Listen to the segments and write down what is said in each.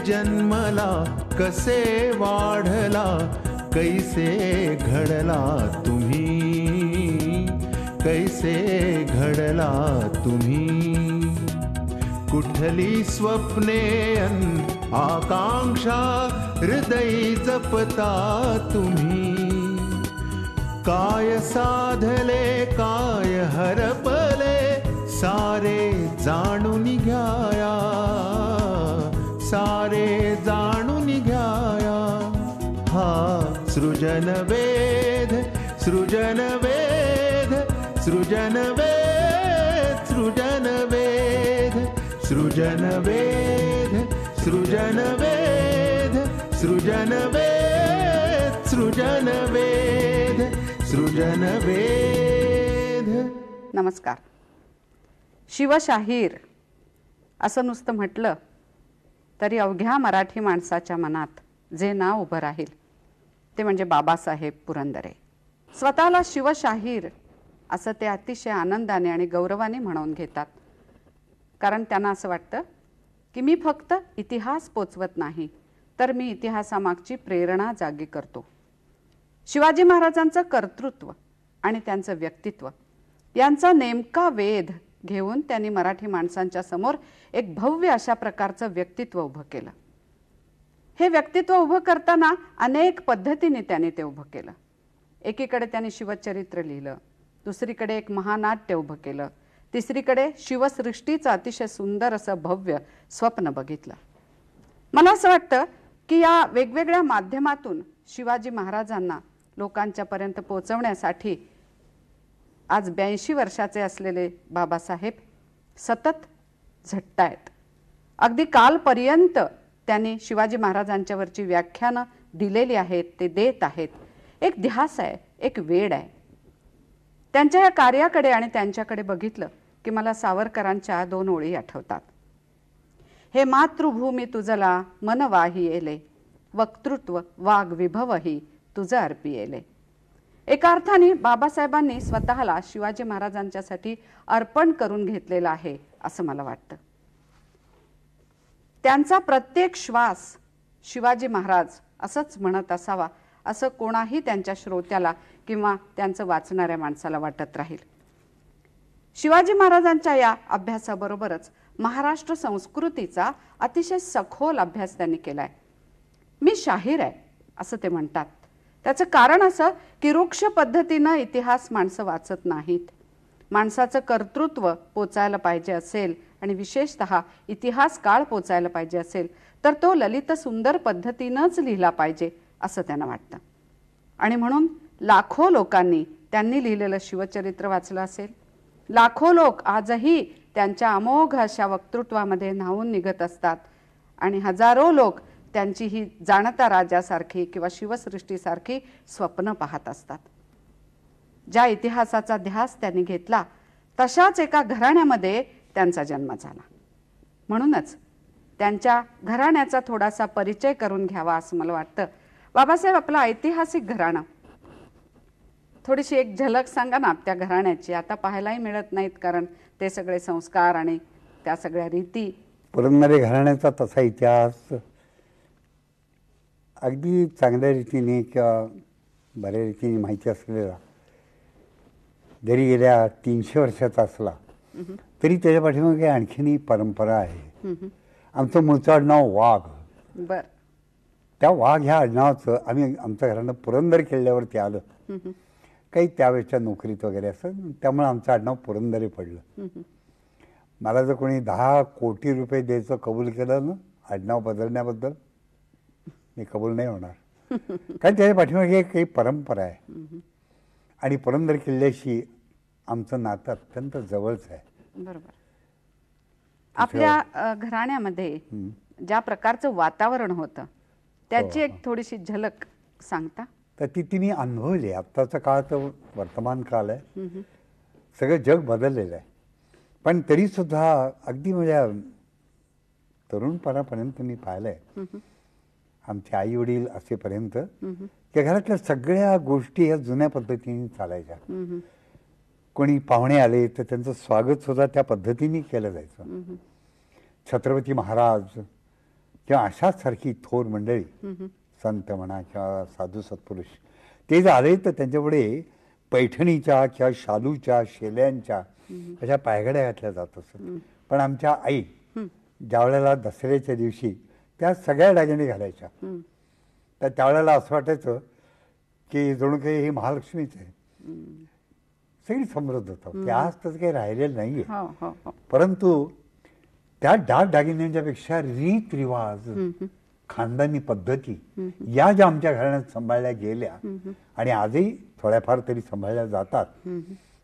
जन्मला, कसे वाढला, कैसे घडला तुम्ही, कैसे घडला तुम्ही. कुठली स्वप्ने आकांक्षा हृदय जपता तुम्ही. काय साधले काय हरपले, सारे जाणून घ्याया, सारे जाणून घ्याया. हा सृजन वेध, सृजन वेध, सृजन वेध, सृजन वेध, सृजन वेध, सृजन वेध, सृजन वेध, सृजन वेध, सृजन वेध. नमस्कार. शिवशाहीर असं नुसतं म्हटलं तरी अवघ्या मराठी माणसाच्या मनात जे नाव उभं राहील ते म्हणजे बाबासाहेब पुरंदरे. स्वतःला शिवशाहीर असं ते अतिशय आनंदाने आणि गौरवाने म्हणून घेतात. कारण त्यांना असं वाटतं की मी फक्त इतिहास पोचवत नाही, तर मी इतिहासामागची प्रेरणा जागी करतो. शिवाजी महाराजांचं कर्तृत्व आणि त्यांचं व्यक्तित्व यांचा नेमका वेध घेऊन त्यांनी मराठी माणसांच्या समोर एक भव्य अशा प्रकारचं व्यक्तित्व उभं केलं. हे व्यक्तित्व उभं करताना अनेक पद्धतीने त्यांनी ते उभं केलं. एकीकडे त्यांनी शिवचरित्र लिहिलं, दुसरीकडे एक महानाट्य उभं केलं, तिसरीकडे शिवसृष्टीचं अतिशय सुंदर असं भव्य स्वप्न बघितलं. मला असं वाटतं की या वेगवेगळ्या माध्यमातून शिवाजी महाराजांना लोकांच्या पर्यंत पोहोचवण्यासाठी आज 82 वर्षाचे असलेले बाबासाहेब सतत झटतायत. अगदी कालपर्यंत त्यांनी शिवाजी महाराजांच्यावरची व्याख्यानं दिलेली आहेत, ते देत आहेत. एक ध्यास आहे, एक वेड आहे. त्यांच्या या कार्याकडे आणि त्यांच्याकडे बघितलं की मला सावरकरांच्या 2 ओळी आठवतात. हे मातृभूमी तुझला मन वाही येले, वक्तृत्व वाग विभवही तुझं अर्पी येले. एका अर्थाने बाबासाहेबांनी स्वतःला शिवाजी महाराजांच्यासाठी अर्पण करून घेतलेला आहे असं मला वाटतं. त्यांचा प्रत्येक श्वास शिवाजी महाराज असंच म्हणत असावा असं कोणाही त्यांच्या श्रोत्याला किंवा त्यांचं वाचणाऱ्या माणसाला वाटत राहील. शिवाजी महाराजांच्या या अभ्यासाबरोबरच महाराष्ट्र संस्कृतीचा अतिशय सखोल अभ्यास त्यांनी केलाय. मी शाहीर आहे असं ते म्हणतात. त्याचं कारण असं की रुक्ष पद्धतीनं इतिहास माणसं वाचत नाहीत. माणसाचं कर्तृत्व पोचायला पाहिजे असेल आणि विशेषतः इतिहास काळ पोचायला पाहिजे असेल तर तो ललित सुंदर पद्धतीनंच लिहिला पाहिजे असं त्यांना वाटतं. आणि म्हणून लाखो लोकांनी त्यांनी लिहिलेलं शिवचरित्र वाचलं असेल. लाखो लोक आजही त्यांच्या अमोघ अशा वक्तृत्वामध्ये न्हावून निघत असतात आणि हजारो लोक त्यांची ही जाणता राजासारखी किंवा शिवसृष्टीसारखी स्वप्न पाहत असतात. ज्या इतिहासाचा ध्यास त्यांनी घेतला तशाच एका घराण्यामध्ये त्यांचा जन्म झाला. म्हणूनच त्यांच्या घराण्याचा थोडासा परिचय करून घ्यावा असं मला वाटतं. बाबासाहेब आपलं ऐतिहासिक घराणं थोडीशी एक झलक सांगा ना त्या घराण्याची. आता पाहायलाही मिळत नाहीत कारण ते सगळे संस्कार आणि त्या सगळ्या रीती. पुरंदरे घराण्याचा तसा इतिहास अगदी चांगल्या रीतीने किंवा बऱ्या रीतीने माहिती असलेला जरी गेल्या 300 वर्षाचा असला तरी त्याच्या पाठीमागे आणखीन परंपरा आहे. आमचं मूळचं आडनाव वाघ. बर. त्या वाघ ह्या आडनावाचं आम्ही आमच्या घरानं पुरंदर किल्ल्यावरती आलं. काही त्यावेळेच्या नोकरीत वगैरे असं, त्यामुळे आमचं आडनाव पुरंदरे पडलं. मला जर कोणी 10 कोटी रुपये द्यायचं कबूल केलं ना आडनाव बदलण्याबद्दल, मी कबूल नाही होणार. कारण त्याच्या पाठीमागे काही परंपरा आहे आणि पुरंदर किल्ल्याशी आमचं नातं अत्यंत जवळच आहे. बरोबर. आपल्या घराण्यामध्ये ज्या प्रकारचं वातावरण होतं त्याची एक थोडीशी झलक सांगता? तर ती तिने अनुभवली. आत्ताचा काळ तर वर्तमान काळ आहे, सगळं जग बदललेलं आहे. पण तरीसुद्धा अगदी माझ्या तरुणपणापर्यंत मी पाहिलं आहे, आमचे आई वडील असेपर्यंत त्या घरातल्या सगळ्या गोष्टी ह्या जुन्या पद्धतीने चालायच्या. कोणी पाहुणे आले तर त्यांचं स्वागत सुद्धा त्या पद्धतीने केलं जायचं. छत्रपती महाराज किंवा अशाच थोर मंडळी, संत म्हणा किंवा साधू सत्पुरुष, ते जर आले तर त्यांच्यापुढे पैठणीच्या किंवा शालूच्या, शेल्यांच्या अशा पायघड्या घातल्या जात असत. पण आमच्या आई ज्या वेळेला दसऱ्याच्या दिवशी त्या सगळ्या दागिने घालायच्या, तर त्यावेळेला असं वाटायचं की जणू काही ही महालक्ष्मीच आहे. सगळी समृद्ध होतं. ते आज तसं काही राहिलेलं नाहीये. परंतु त्या दागिन्यांच्या पेक्षा रीत रिवाज, खानदानी पद्धती या ज्या आमच्या घराण्यात सांभाळल्या गेल्या आणि आजही थोड्याफार तरी सांभाळल्या जातात,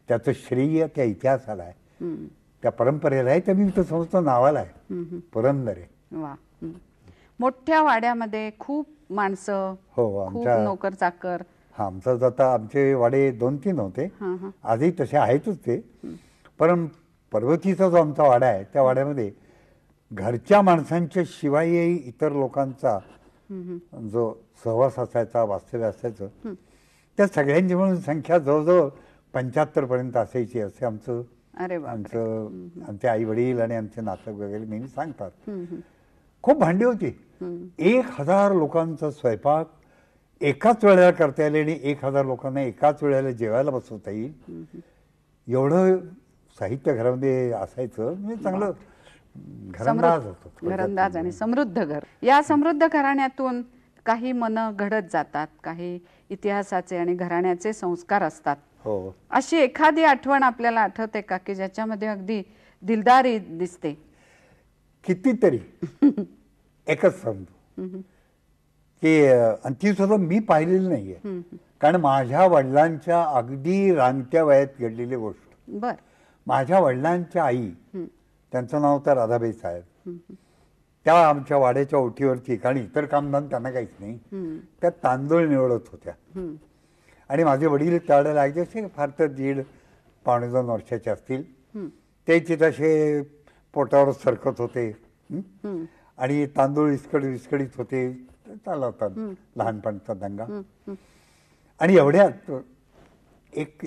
त्याचं श्रेय त्या इतिहासाला आहे, त्या परंपरेला आहे. त्या मी तर समजतो नावाला आहे, पुरंदरे. वा. मोठ्या वाड्यामध्ये खूप माणसं, हो, खूप आमच्या नोकर चाकर. हा, आमचं आता आमचे वाडे 2-3 होते, आजही तसे आहेतच ते. पण पर्वतीचा जो आमचा वाडा आहे त्या वाड्यामध्ये घरच्या माणसांच्या शिवायही इतर लोकांचा जो सहवास असायचा, वास्तव्य असायचं, त्या सगळ्यांची म्हणून संख्या जवळजवळ 75 पर्यंत असायची असे आमचे आई वडील आणि आमचे नातक वगैरे नेहमी सांगतात. खूप भांडी होती. 1000 लोकांचा स्वयंपाक एकाच वेळेला करता येईल आणि 1000 लोकांना एकाच वेळेला जेवायला बसवता येईल एवढं साहित्य घरामध्ये असायचं. म्हणजे चांगलं घरंदाज होतं. घरंदाज आणि समृद्ध घर. या समृद्ध घराण्यातून काही मन घडत जातात, काही इतिहासाचे आणि घराण्याचे संस्कार असतात. हो. अशी एखादी आठवण आपल्याला आठवते का की ज्याच्यामध्ये अगदी दिलदारी दिसते? कितीतरी. एकच सांगतो की आणि ती सुद्धा मी पाहिलेली नाहीये, कारण माझ्या वडिलांच्या अगदी रानत्या वयात घडलेली गोष्ट. बर. माझ्या वडिलांच्या आई, त्यांचं नाव तर राधाबाई साहेब, त्या आमच्या वाड्याच्या ओठीवरती, कारण इतर कामधाम त्यांना काहीच नाही, त्या तांदूळ निवडत होत्या. आणि माझे वडील त्यावेळेला लागले असे फार तर 1.5-2 वर्षाचे असतील. ते तसे पोटावर सरकत होते आणि तांदूळ विस्कडीत होते. चालला होता लहानपणचा दंगा. आणि एवढ्यात एक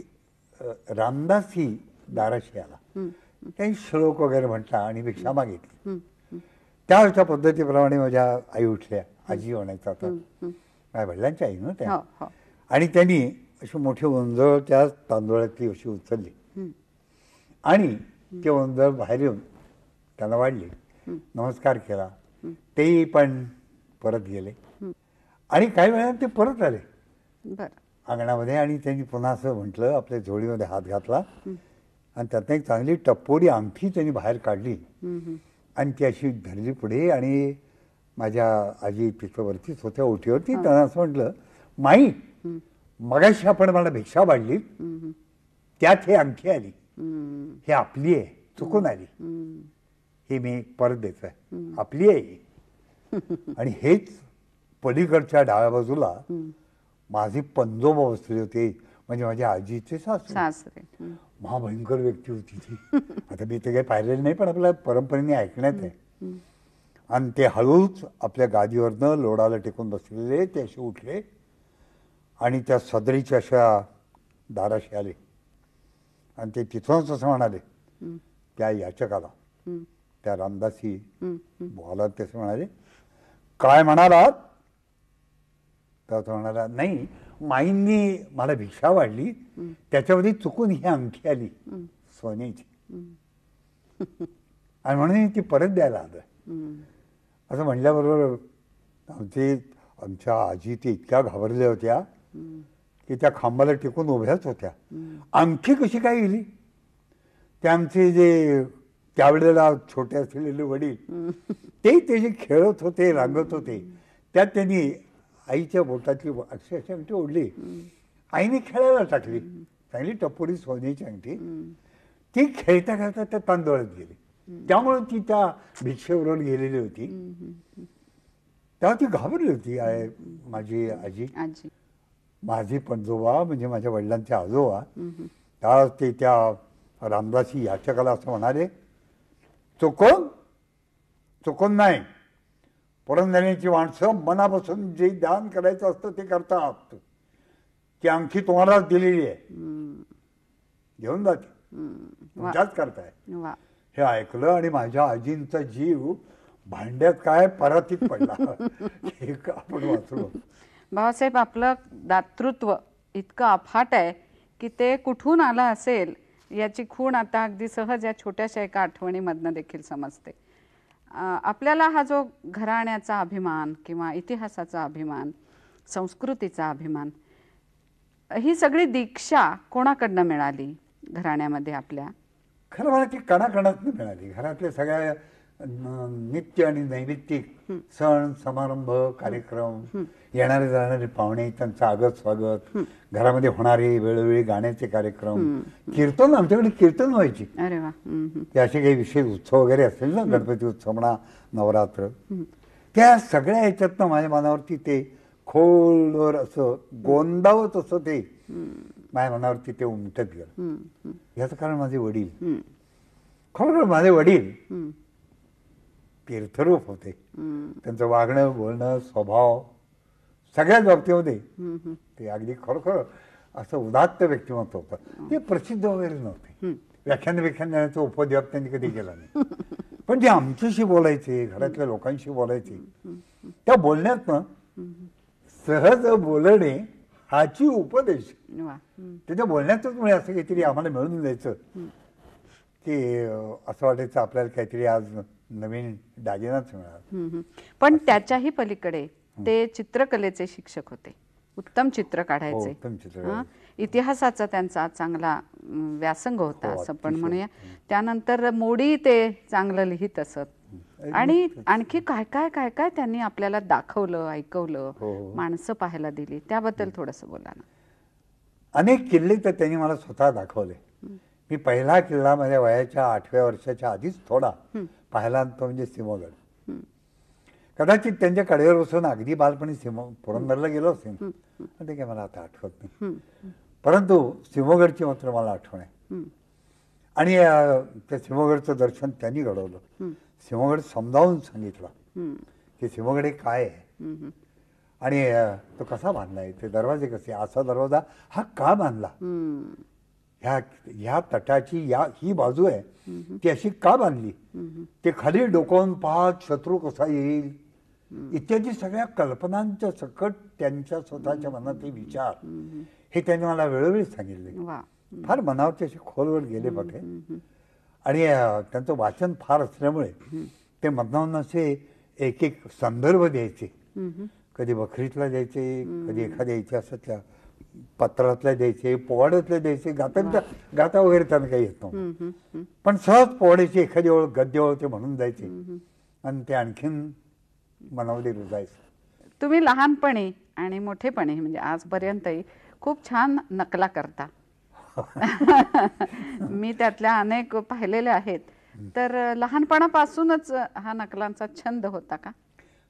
रामदासी दाराशी आला. काही श्लोक वगैरे म्हटला आणि भिक्षा मागितली. त्यावेळच्या पद्धतीप्रमाणे माझ्या आई उठल्या. आजी म्हणायचं आता, माझ्या वडिलांच्या आई ना त्या. आणि त्यांनी अशी मोठी ओंजळ त्या तांदूळातली अशी उचलली आणि ते ओंजळ बाहेर येऊन त्यांना वाढली, नमस्कार केला. तेही पण परत गेले आणि काही वेळाने ते परत आले अंगणामध्ये. आणि त्यांनी पुन्हा असं म्हटलं, आपल्या झोळीमध्ये हात घातला आणि त्यातनं एक चांगली टप्पोरी अंगठी त्यांनी बाहेर काढली आणि ती अशी धरली पुढे. आणि माझ्या आजी तिथं वरतीच होत्या ओठीवरती. त्यांना असं म्हटलं, माई, मगाशी आपण मला भिक्षा वाढली, त्यात हे अंगठी आली, हे आपली आहे, चुकून आली, हे मी परत देतोय, आपली आहे. आणि हेच पलीकडच्या डाव्या बाजूला माझे पंजोबा बसले होते, म्हणजे माझ्या आजीचे सासरे. महाभयंकर व्यक्ती होती ती. आता मी ते काही पाहिलेलं नाही, पण आपल्या परंपरेने ऐकण्यात आहे. आणि ते हळूच आपल्या गादीवरनं लोडाला टेकून बसलेले ते असे उठले आणि त्या सदरीच्या अशा दाराशी आले आणि ते तिथूनच असं म्हणाले त्या याचकाला, त्या रामदासी बोला, ते असं म्हणाले, काय म्हणालात? तर तो म्हणाला, नाही, माईंनी मला भिक्षा वाढली, त्याच्यामध्ये चुकून ही अंगठी आली सोन्याची आणि म्हणून ती परत द्यायला आलं. असं म्हणल्याबरोबर आमच्या आजी ते इतक्या घाबरल्या होत्या की त्या खांबाला टिकून उभ्याच होत्या. अंगठी कशी काय गेली? ते आमचे जे त्यावेळेला छोटे असलेले वडील ते जे खेळत होते, रांगत होते, त्यात त्यांनी आईच्या बोटातली अक्षरशः अंगठी ओढली. आईने खेळायला टाकली, चांगली टपोरी सोन्याची अंगठी. ती खेळता खेळता त्या तांदूळात गेली, त्यामुळे ती त्या भिक्षेबरोबर गेलेली होती. तेव्हा ती घाबरली होती माझी आजी. माझी पणजोबा म्हणजे माझ्या वडिलांचे आजोबा त्या ते त्या रामदासी याचकाला असं म्हणाले, चुकून नाही, पुरंदरेची माणसं मनापासून जे दान करायचं असतं ते करतात. ती अंगठी तुम्हालाच दिलेली आहे, घेऊन जाते, तुमच्याच करताय. हे ऐकलं आणि माझ्या आजींचा जीव भांड्यात काय परातीत पडला हे आपण वाचलो. बाबासाहेब, आपलं दातृत्व इतकं अफाट आहे की ते कुठून आलं असेल याची खूण आता अगदी सहज या छोट्याशा एका आठवणीमधनं देखील समजते. आपल्याला हा जो घराण्याचा अभिमान किंवा इतिहासाचा अभिमान, संस्कृतीचा अभिमान, ही सगळी दीक्षा कोणाकडनं मिळाली घराण्यामध्ये आपल्या? खरं मला ती कणाकणात मिळाली. घरातले सगळ्या नित्य आणि नैमित्तिक सण समारंभ कार्यक्रम, येणारे जाणारे पाहुणे, त्यांचं आगत स्वागत, घरामध्ये होणारे वेळोवेळी गाण्याचे कार्यक्रम, कीर्तन, आमच्याकडे कीर्तन व्हायची. अरे वा. ते असे काही विशेष उत्सव वगैरे असेल ना, गणपती उत्सव म्हणा, नवरात्र, त्या सगळ्या ह्याच्यातनं माझ्या मनावरती ते खोलवर असं गोंदावत असं ते माझ्या मनावरती ते उमटत गेलं. याचं कारण माझे वडील, खरोखर माझे वडील तीर्थरूप होते. त्यांचं वागणं बोलणं स्वभाव सगळ्याच बाबतीमध्ये ते अगदी खरोखर असं उदात्त व्यक्तिमत्व होतं. ते प्रसिद्ध वगैरे नव्हते, व्याख्यान देण्याचा उपद्व्याप त्यांनी कधी केला नाही. पण जे आमच्याशी बोलायचे, घरातल्या लोकांशी बोलायचे, त्या बोलण्यातनं सहज बोलणे हाची उपदेश, त्याच्या बोलण्यातच म्हणजे असं काहीतरी आम्हाला मिळून द्यायचं की असं वाटायचं आपल्याला काहीतरी आज नवीन दागिनाच मिळाला. पण त्याच्याही पलीकडे ते चित्रकलेचे शिक्षक होते, उत्तम चित्र काढायचे. इतिहासाचा त्यांचा चांगला व्यासंग होता असं पण म्हणूया. त्यानंतर मोडी ते चांगलं लिहित असत. आणि आणखी काय काय काय काय त्यांनी आपल्याला दाखवलं, ऐकवलं, माणसं पाहायला दिली. त्याबद्दल थोडंसं बोला ना. अनेक किल्ले तर त्यांनी मला स्वतः दाखवले. मी पहिला किल्ला माझ्या वयाच्या 8व्या वर्षाच्या आधीच थोडा पाहिला, तो म्हणजे सिंहगड. कदाचित त्यांच्या कडेवर बसून अगदी बालपणी पुरंदरला गेलो असेल, पण ते काय मला आता आठवत नाही. परंतु सिंहगडची मात्र मला आठवण आहे. आणि त्या सिंहगडचं दर्शन त्यांनी घडवलं. सिंहगड समजावून सांगितलं की सिंहगड हे काय आहे आणि तो कसा बांधलाय, ते दरवाजे कसे, असा दरवाजा हा का बांधला, ह्या तटाची ही बाजू आहे ती अशी का बांधली, ते खाली डोकावून पाहत शत्रू कसा येईल, इत्यादी सगळ्या कल्पनांच्या सकट त्यांच्या स्वतःच्या मनातले विचार हे त्यांनी मला वेळोवेळी सांगितले. फार मनावरचे असे खोलवर गेले बघे. आणि त्यांचं वाचन फार असल्यामुळे ते मधनाहून असे एक एक संदर्भ द्यायचे. कधी बखरीतला द्यायचे, कधी एखाद्या इतिहासातल्या पत्रातल्या द्यायचे, पोवाड्यातल्या द्यायचे. गाता वगैरे त्यांना काही येत नव्हतं, पण सहज पोवाड्याची एखादी ओळ, गद्य ओळ ते म्हणून जायचे आणि ते आणखीन मनामध्ये रुजायचं. तुम्ही लहानपणी आणि मोठेपणी म्हणजे आजपर्यंतही खूप छान नकला करता. मी त्यातल्या अनेक पाहिलेल्या आहेत. तर लहानपणापासूनच हा नकलांचा छंद होता का?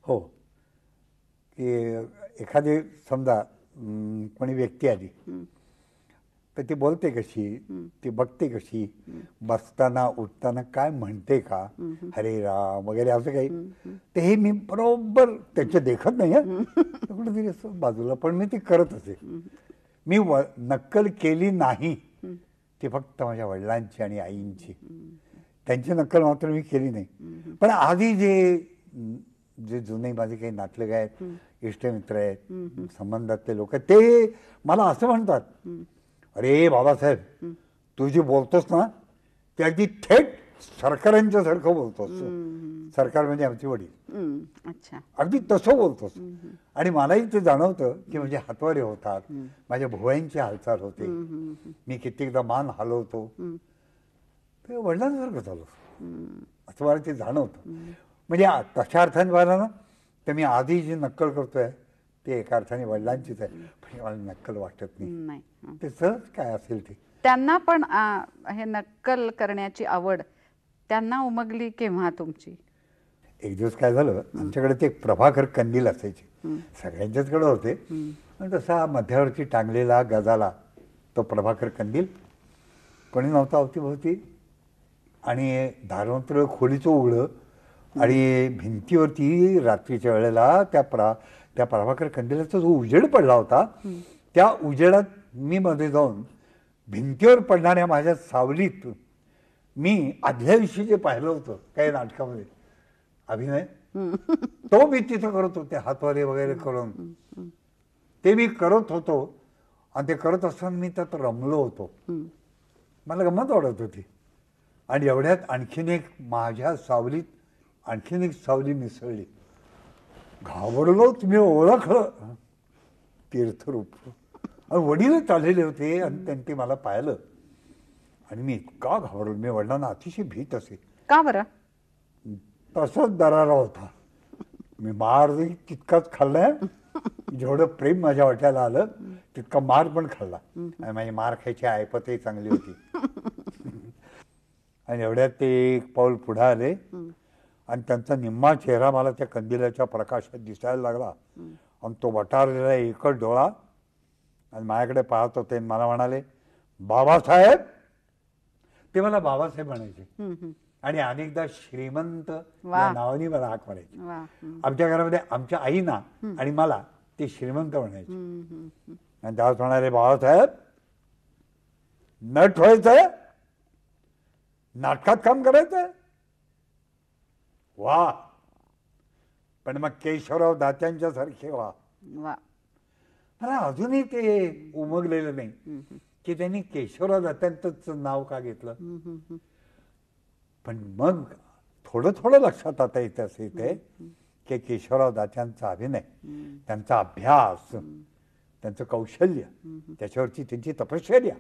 हो. की एखादी समजा कोणी व्यक्ती आली तर ती बोलते कशी, ती बघते कशी, बसताना उठताना काय म्हणते का, हरे राम वगैरे असं काही, ते हे मी बरोबर त्याच्या देखत नाही कुठेतरी असं बाजूला, पण मी ती करत असे. मी नक्कल केली नाही, ती फक्त माझ्या वडिलांची आणि आईंची. त्यांची नक्कल मात्र मी केली नाही. पण आधी जे जुने माझे काही नातलग आहेत, इष्टमित्र आहेत, संबंधातले लोक, ते मला असं म्हणतात, अरे बाबासाहेब तू जे बोलतोस ना ते अगदी थेट सरकारांच्या सारखं बोलतोस. सरकार म्हणजे आमचे वडील, अगदी तसं बोलतोस. आणि मलाही ते जाणवतं की म्हणजे हातवारे होतात, माझ्या भुवयांची हालचाल होते, मी कित्येकदा मान हलवतो, ते वडिलांसारखं झालो असं मला ते जाणवतं. म्हणजे तशा अर्थाने पाहिलं ना तर मी आधी जी नक्कल करतोय ते एका अर्थाने वडिलांचीच आहे, पण मला नक्कल वाटत नाही. ते सहज काय असेल ते. त्यांना पण हे नक्कल करण्याची आवड त्यांना उमगली केव्हा तुमची? एक दिवस काय झालं, आमच्याकडे ते प्रभाकर कंदील असायचे, सगळ्यांच्याचकडे होते, पण तसा मध्यावरती टांगलेला गजाला तो प्रभाकर कंदील, कोणी नव्हता अवतीभोवती, आणि दारवंत्र खोलीचं उघडं, आणि भिंतीवरती रात्रीच्या वेळेला त्या प्रभाकर कंदिलाचा जो उजेड पडला होता, त्या उजेडात मी मध्ये जाऊन भिंतीवर पडणाऱ्या माझ्या सावलीत मी आदल्या दिवशी जे पाहिलं होतं काही नाटकामध्ये, अभिनय तो मी तिथं करत होते, हातवारे वगैरे करून ते मी करत होतो. आणि ते करत असताना मी त्यात रमलो होतो. मला गंमत वाटत होती. आणि एवढ्यात आणखीन एक माझ्या सावलीत आणखीन एक सावली मिसळली. घाबरलो, तुम्ही ओळखलं तीर्थरूप. आणि वडीलच आलेले होते आणि त्यांनी मला पाहिलं आणि मी इतका घाबरलो. मी वडिलांना अतिशय भीत असे. का बरं? तसंच दरारा होता. मी मार तितकाच खाल्लाय जेवढं प्रेम माझ्या वाट्याला आलं तितका मार पण खाल्ला. आणि माझी मार खायची ऐपतही चांगली होती. आणि एवढ्यात ते एक पाऊल पुढे आले आणि त्यांचा निम्मा चेहरा मला त्या कंदिलाच्या प्रकाशात दिसायला लागला. आणि तो वटारलेला एकच डोळा आणि माझ्याकडे पाहत होते. मला म्हणाले, बाबासाहेब. ते मला बाबासाहेब म्हणायचे आणि अनेकदा श्रीमंत या नावाने मला हाक मारायची. आमच्या घरामध्ये आमच्या आईना आणि मला ते श्रीमंत म्हणायचे. आणि त्यावेळेस म्हणाले, बाबासाहेब नट व्हायचंय, नाटकात काम करायचंय. वा, पण मग केशवराव दात्यांच्या सारखे वा. मला अजूनही ते उमगलेलं नाही की त्यांनी केशवराव दात्यांच नाव का घेतलं. पण मग थोडं थोडं लक्षात आता येते असं येते की केशवराव दात्यांचा अभिनय, त्यांचा अभ्यास, त्यांचं कौशल्य, त्याच्यावरची त्यांची तपश्चर्या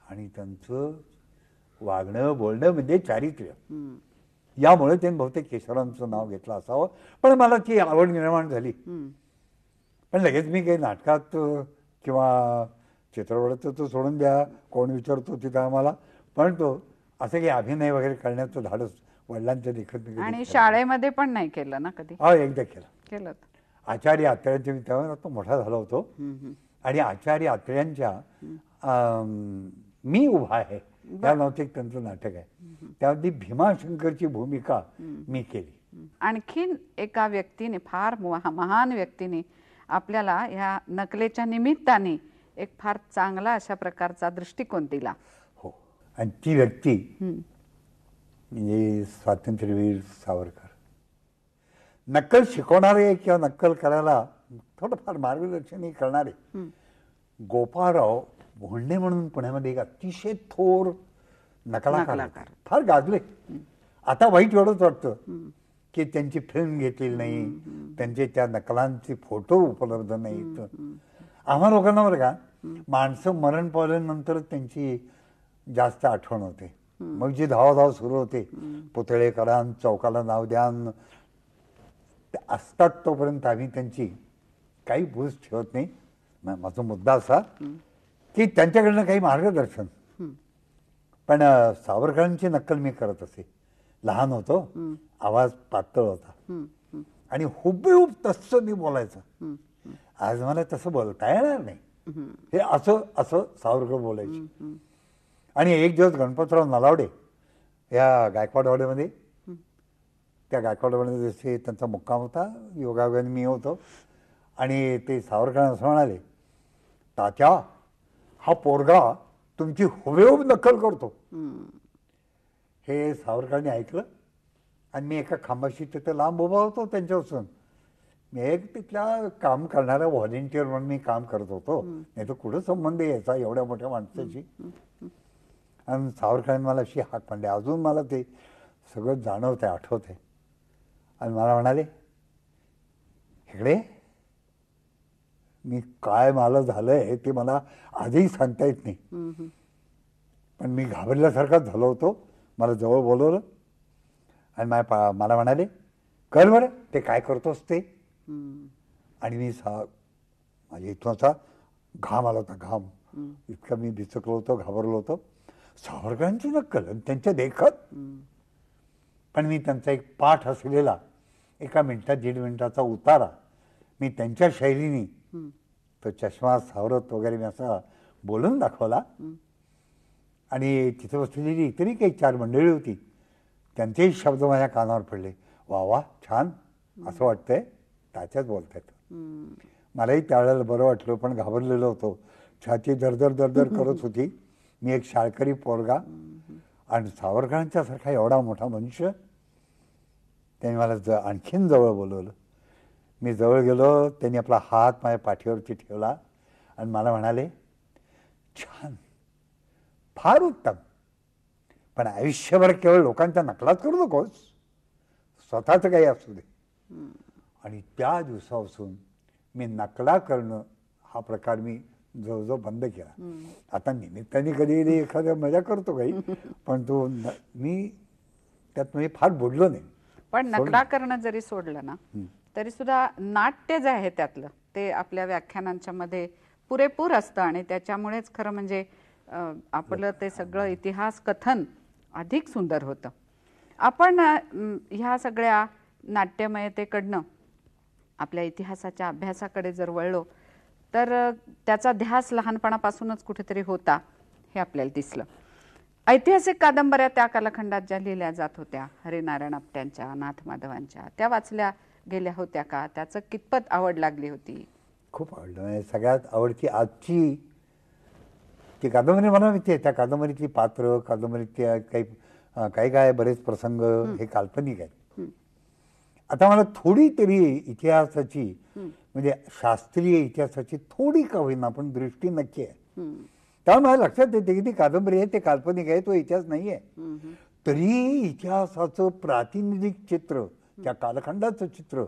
आणि त्यांचं वागणं बोलणं म्हणजे चारित्र्य, यामुळे त्यांनी बहुतेक केशवरावांचं नाव घेतलं असावं. पण मला ती आवड निर्माण झाली. पण लगेच मी काही नाटकात किंवा चित्रपटात तो सोडून द्या, कोण विचारतो तिथं आम्हाला. पण तो असं काही अभिनय वगैरे करण्याचं धाडस वडिलांच्या देखत. आणि शाळेमध्ये पण नाही केलं ना कधी? हा, एकदा केलं. आचार्य आत्र्यांच्या तेव्हा तो मोठा झाला होतो. आणि आचार्य आत्र्यांच्या मी उभा आहे त्या नावाचं एक त्यांचं नाटक आहे. त्यामध्ये भीमाशंकरची भूमिका मी केली. आणखीन एका व्यक्तीने, फार महान व्यक्तीने आपल्याला ह्या नकलेच्या निमित्ताने एक फार चांगला अशा प्रकारचा दृष्टिकोन दिला. हो, आणि ती व्यक्ती म्हणजे स्वातंत्र्यवीर सावरकर. नक्कल शिकवणारे किंवा नक्कल करायला थोडंफार मार्गदर्शनही करणारे गोपाळराव भोंडे म्हणून पुण्यामध्ये एक अतिशय थोर नकलाकार फार गाजले. आता वाईट एवढंच वाटतं की त्यांची फिल्म घेतलेली नाही, त्यांचे त्या नकलांचे फोटो उपलब्ध नाहीत. आम्हा लोकांना बरं का माणसं मरण पावल्यानंतर त्यांची जास्त आठवण होते. मग जी धावाधाव सुरू होते, पुतळे करा, चौकाला नाव द्या, असतात तोपर्यंत आम्ही त्यांची काही भूज ठेवत नाही. माझा मुद्दा असा की त्यांच्याकडनं काही मार्गदर्शन. पण सावरकरांची नक्कल मी करत असे. लहान होतो, आवाज पातळ होता आणि हुबेहूब तसं मी बोलायचं. आज मला तसं बोलता येणार नाही. हे असं असं सावरकर बोलायचे. आणि एक दिवस गणपतराव नलावडे या गायकवाडवाड्यामध्ये, त्या गायकवाडवाड्यामध्ये जसे त्यांचा मुक्काम होता, योगायोगाने मी होतो. आणि ते सावरकरांना असं म्हणाले, तात्या हा पोरगा तुमची हुबेहूब नक्कल करतो. हे सावरकरांनी ऐकलं आणि मी एका खांबाशी तिथे लांब उभा होतो त्यांच्यापासून. मी एक तिथल्या काम करणारा व्हॉलेंटियर म्हणून मी काम करत होतो. नाही तर कुठं संबंध यायचा एवढ्या मोठ्या माणसाची. आणि सावरकरांनी मला अशी हाक मांडली. अजून मला ते सगळं जाणवत आहे, आठवत आहे. आणि मला म्हणाले, इकडे मी काय मला झालंय ते मला आजही सांगता येत नाही. पण मी घाबरल्यासारखाच झालो होतो. मला जवळ बोलवलं आणि मला म्हणाले, कर बरं ते काय करतोस ते. आणि मी माझ्या इथून असा घाम आला होता, घाम इतका मी बिचकलो होतो, घाबरलो होतो. सावरकरांची नक्कल आणि त्यांच्या देखत. पण मी त्यांचा एक पाठ असलेला 1 मिनिटात 1.5 मिनिटाचा उतारा मी त्यांच्या शैलीने तो चष्मा सावरत वगैरे मी असा बोलून दाखवला. आणि तिथे बसलेली इतरही काही 4 मंडळी होती, त्यांचेही शब्द माझ्या कानावर पडले. वा वा, छान, असं वाटतंय त्याच्याच बोलतायत. मलाही त्यावेळेला बरं वाटलं, पण घाबरलेलो होतो. छाती दरदर दरदर करत होती. मी एक शाळकरी पोरगा आणि सावरकरांच्या सारखा एवढा मोठा मनुष्य. त्यांनी मला आणखीन जवळ बोलवलं. मी जवळ गेलो, त्यांनी आपला हात माझ्या पाठीवरती ठेवला आणि मला म्हणाले, छान, फार उत्तम, पण आयुष्यभर केवळ लोकांच्या नकलाच करू नकोस, स्वतःचं काही असू दे. आणि त्या दिवसापासून मी नकला करणं हा प्रकार मी जवळजवळ बंद केला. आता निमित्ताने कधी एखाद्या मजा करतो काही, पण तो मी त्यात म्हणजे फार बोललो नाही. पण नकला करणं जरी सोडलं ना तरी सुद्धा नाट्य जे आहे त्यातलं ते आपल्या व्याख्यानांच्या मध्ये पुरेपूर असतं आणि त्याच्यामुळेच खरं म्हणजे आपलं ते सगळं इतिहास कथन अधिक सुंदर होतं. आपण ह्या सगळ्या नाट्यमयतेकडनं आपल्या इतिहासाच्या अभ्यासाकडे जर वळलो तर त्याचा ध्यास लहानपणापासूनच कुठेतरी होता हे आपल्याला दिसलं. ऐतिहासिक कादंबऱ्या त्या कालखंडात ज्या लिहिल्या जात होत्या, हरिनारायण आपट्यांच्या, नाथ माधवांच्या, त्या वाचल्या गेल्या होत्या का? त्याचं कितपत आवड लागली होती? खूप आवडलं. म्हणजे सगळ्यात आवडती आजची ती कादंबरी मला माहिती आहे. त्या कादंबरीतली पात्र, कादंबरीतल्या काही काय बरेच प्रसंग हे काल्पनिक आहेत. आता मला थोडी तरी इतिहासाची म्हणजे शास्त्रीय इतिहासाची थोडी का होईना पण दृष्टी नक्की आहे. त्यामुळे मला लक्षात येते की ती कादंबरी आहे, ते काल्पनिक आहे, तो इतिहास नाही आहे. तरी इतिहासाचं प्रातिनिधिक चित्र, त्या कालखंडाचं चित्र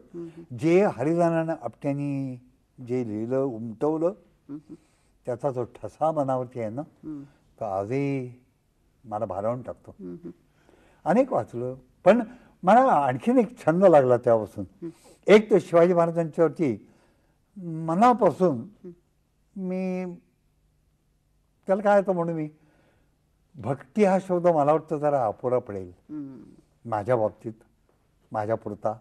जे हरिनारायण आपट्यांनी जे लिहिलं, उमटवलं, त्याचा जो ठसा मनावरती आहे ना, तो आजही मला भारावून टाकतो. अनेक वाचलं, पण मला आणखीन एक छंद लागला तेव्हापासून. एक तर शिवाजी महाराजांच्यावरती मनापासून मी त्याला काय होतं म्हणून मी भक्ती हा शब्द मला वाटतं जरा अपुरा पडेल माझ्या बाबतीत, माझ्या पुरता.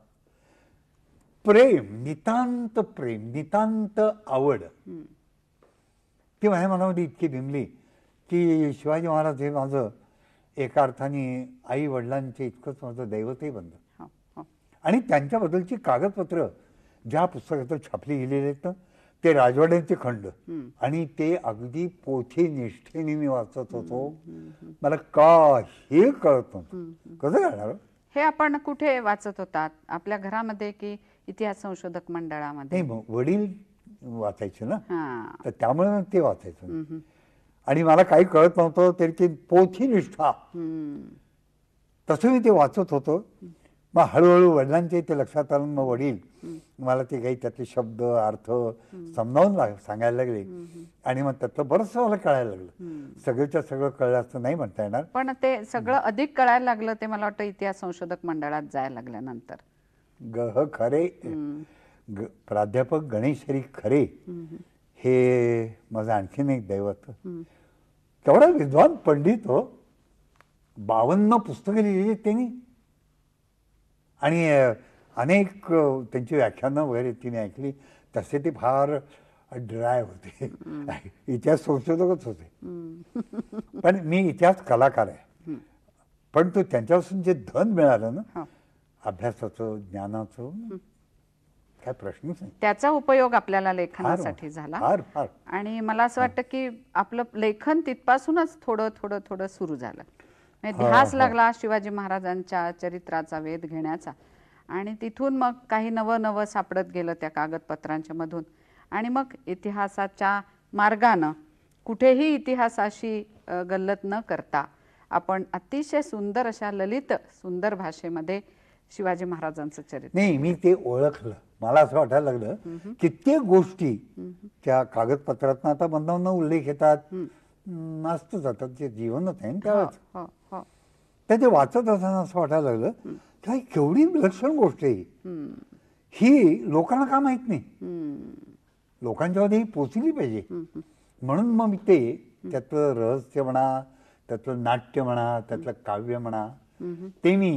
प्रेम, नितांत प्रेम, नितांत आवड ती माझ्या मनामध्ये इतकी भिमली की शिवाजी महाराज हे माझं एका अर्थाने आई वडिलांचे इतकंच माझं दैवतही बनलं. आणि त्यांच्याबद्दलची कागदपत्र ज्या पुस्तकात छापली गेलेली आहेत ना, ते राजवाड्यांचे खंड आणि ते अगदी पोथी निष्ठेने मी वाचत होतो. मला काही कळत नव्हतं. कसं कळणार? हे आपण कुठे वाचत होतात? आपल्या घरामध्ये की इतिहास संशोधक मंडळामध्ये? नाही, वडील वाचायचे ना, हा, तर त्यामुळे ते वाचायचं. आणि मला काही कळत नव्हतं तरी ते पोथी निष्ठा तसं मी ते वाचत होतो. मग हळूहळू वडिलांचे ते लक्षात आलं. मग वडील मला ते काही त्यातले शब्द अर्थ समजावून सांगायला लागले आणि मग त्यातलं बरंचसं मला कळायला लागलं. सगळंच्या सगळं कळलं असं नाही म्हणता येणार, पण ते सगळं अधिक कळायला लागलं ते मला वाटतं इतिहास संशोधक मंडळात जायला लागल्यानंतर. गह खरे प्राध्यापक गणेश हरी खरे हे माझं आणखीन एक दैवत. केवढा विद्वान पंडित हो, 52 पुस्तकं लिहिली त्यांनी आणि अनेक त्यांची व्याख्यानं वगैरे तिने ऐकली. तसे ते फार ड्राय होते, इतिहास संशोधकच होते. पण मी इतिहास कलाकार आहे. पण तो त्यांच्यापासून जे धन मिळालं ना अभ्यासाचं, ज्ञानाचं, काय प्रश्नच नाही. त्याचा उपयोग आपल्याला लेखनासाठी झाला. फार फार. आणि मला असं वाटतं की आपलं लेखन तिथपासूनच थोडं थोडं थोडं सुरू झालं. ध्यास लागला शिवाजी महाराजांच्या चरित्राचा वेध घेण्याचा आणि तिथून मग काही नवं नवं सापडत गेलं त्या कागदपत्रांच्या मधून. आणि मग इतिहासाच्या मार्गानं कुठेही इतिहासाशी गल्लत न करता आपण अतिशय सुंदर अशा ललित सुंदर भाषेमध्ये शिवाजी महाराजांचं चरित्र. नाही, मी ते ओळखलं. मला असं वाटायला लागलं कित्येक गोष्टी त्या कागदपत्रात आता बंधांना उल्लेख येतात, नसतं जातात, जे जीवनच आहे त्यावेळेस. तर ते वाचत असताना असं वाटायला लागलं की केवढी विलक्षण गोष्ट आहे ही, लोकांना का माहित नाही, लोकांच्या मध्ये ही पोचली पाहिजे. म्हणून मग मी ते त्यातलं रहस्य म्हणा, त्यातलं नाट्य म्हणा, त्यातलं काव्य म्हणा, ते मी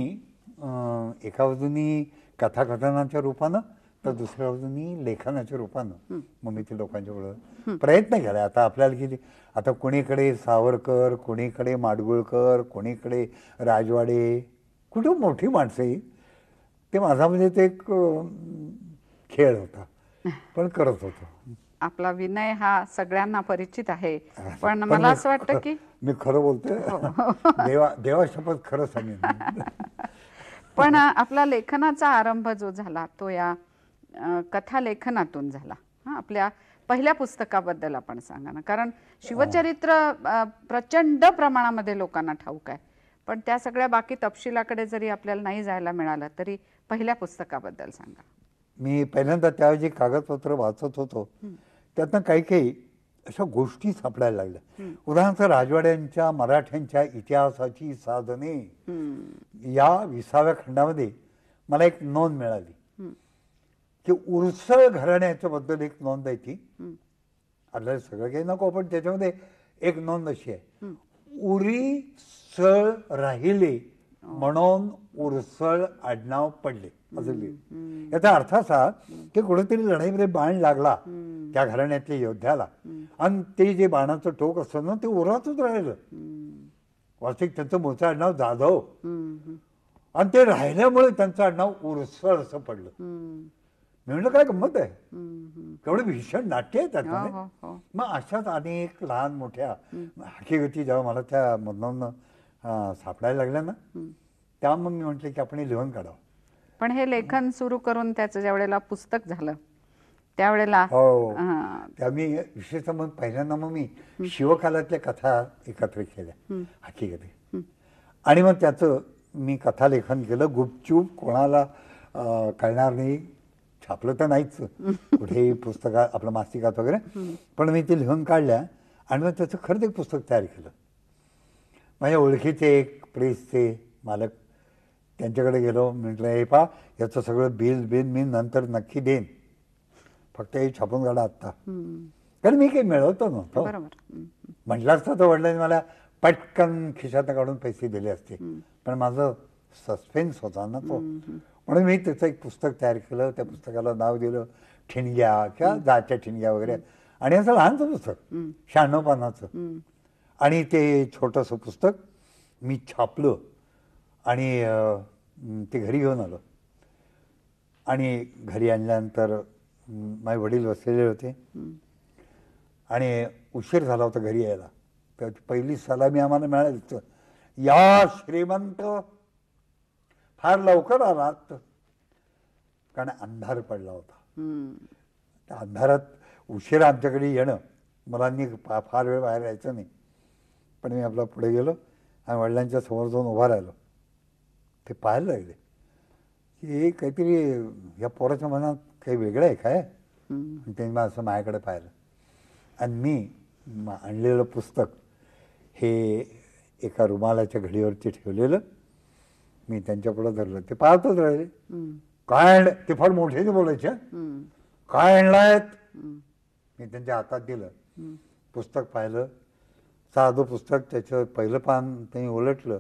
एका बाजूनी कथाकथनाच्या रूपानं तर दुसऱ्या बाजूनी लेखनाच्या रूपानं मग मी ते लोकांच्या पुढं प्रयत्न केला. आता आपल्याला किती, आता कोणीकडे सावरकर, कोणीकडे माडगुळकर, कोणीकडे राजवाडे, कुठं मोठी माणसं आहे. ते माझा म्हणजे ते एक खेळ होता, पण करत होतो. आपला विनय हा सगळ्यांना परिचित आहे. पण मला असं वाटतं की मी खरं बोलतोय, देवा शपथ खरं सांगेन. पण आपला लेखनाचा आरंभ जो झाला तो या कथा लेखनातून झाला. आपल्या पहिल्या पुस्तकाबद्दल आपण सांगा ना, कारण शिवचरित्र प्रचंड प्रमाणामध्ये लोकांना ठाऊक आहे, पण त्या सगळ्या बाकी तपशिलाकडे जरी आपल्याला नाही जायला मिळालं तरी पहिल्या पुस्तकाबद्दल सांगा. मी पहिल्यांदा त्यावेळी कागदपत्र वाचत होतो, त्यातनं काही काही अशा गोष्टी सापडायला लागल्या. उदाहरणार्थ राजवाड्यांच्या मराठ्यांच्या इतिहासाची साधने या 20व्या खंडामध्ये मला एक नोंद मिळाली की उरसळ घराण्याच्या बद्दल एक नोंद आहे. ती आपल्याला सगळं काही नको, पण त्याच्यामध्ये एक नोंद अशी आहे, उरी सळ राहिले म्हणून उरसळ आडनाव पडले असं लिहिलं. याचा अर्थ असा की कुठेतरी लढाईमध्ये बाण लागला त्या घराण्यातल्या योद्ध्याला आणि ते जे बाणाचं टोक असतं ना ते उरातच राहिलं. वास्तविक त्यांचं मूळचं आडनाव जाधव आणि ते राहिल्यामुळे त्यांचं आडनाव उरसळ असं पडलं. मी म्हणलं काय गंमत आहे, तेवढं भीषण नाट्य आहे त्यात. मग अशाच अनेक लहान मोठ्या हकीकती जेव्हा मला त्या मधून सापडायला लागल्या ना, तेव्हा मग मी म्हटलं की आपण लिहून काढावं. पण हे लेखन सुरू करून त्याचं ज्या वेळेला पुस्तक झालं त्यावेळेला हो, त्या मी विशेषतः मग पहिल्यांदा मग मी शिवकालातल्या कथा एकत्र केल्या हकीकती, आणि मग त्याचं मी कथालेखन केलं. गुपचूप कोणाला कळणार नाही, छापलं तर नाहीच कुठेही पुस्तकात आपलं मासिकात वगैरे, पण मी ते लिहून काढल्या आणि मग त्याचं खरंच एक पुस्तक तयार केलं. माझ्या ओळखीचे एक प्रेसचे मालक, त्यांच्याकडे गेलो, म्हटलं हे पा याचं सगळं बिल मी नंतर नक्की देईन, फक्त हे छापून काढा आत्ता. कारण मी काही मिळवतो नव्हतं. म्हटलं असतं तर वडिलांनी मला पटकन खिशात काढून पैसे दिले असते, पण माझं सस्पेन्स होता ना तो, म्हणून मी त्याचं एक पुस्तक तयार केलं. त्या पुस्तकाला नाव दिलं ठिणग्या किंवा जाच्या ठिणग्या वगैरे, आणि असं लहानचं पुस्तक 96 पानाचं. आणि ते छोटंसं पुस्तक मी छापलं आणि ते घरी घेऊन आलो. आणि घरी आणल्यानंतर माझे वडील बसलेले होते आणि उशीर झाला होता घरी यायला. तर पहिली सलामी आम्हाला मिळाली, या श्रीमंत फार लवकर आलात, कारण अंधार पडला होता. त्या अंधारात उशिरा आमच्याकडे येणं, मुलांनी फार वेळ बाहेर यायचं नाही. पण मी आपला पुढे गेलो आणि वडिलांच्या समोर जाऊन उभा राहिलो. ते पाहायला लागले की हे काहीतरी या पोराच्या मनात काही वेगळं आहे काय. त्यांनी मग असं माझ्याकडे पाहिलं आणि मी आणलेलं पुस्तक हे एका रुमालाच्या घडीवरती ठेवलेलं मी त्यांच्यापुढे धरलं. ते पाहतच राहिले. काय ते फार मोठे बोलायचे, काय आणलायत. मी त्यांच्या हातात दिलं, पुस्तक पाहिलं, साधं पुस्तक. त्याचं पहिलं पान त्यांनी उलटलं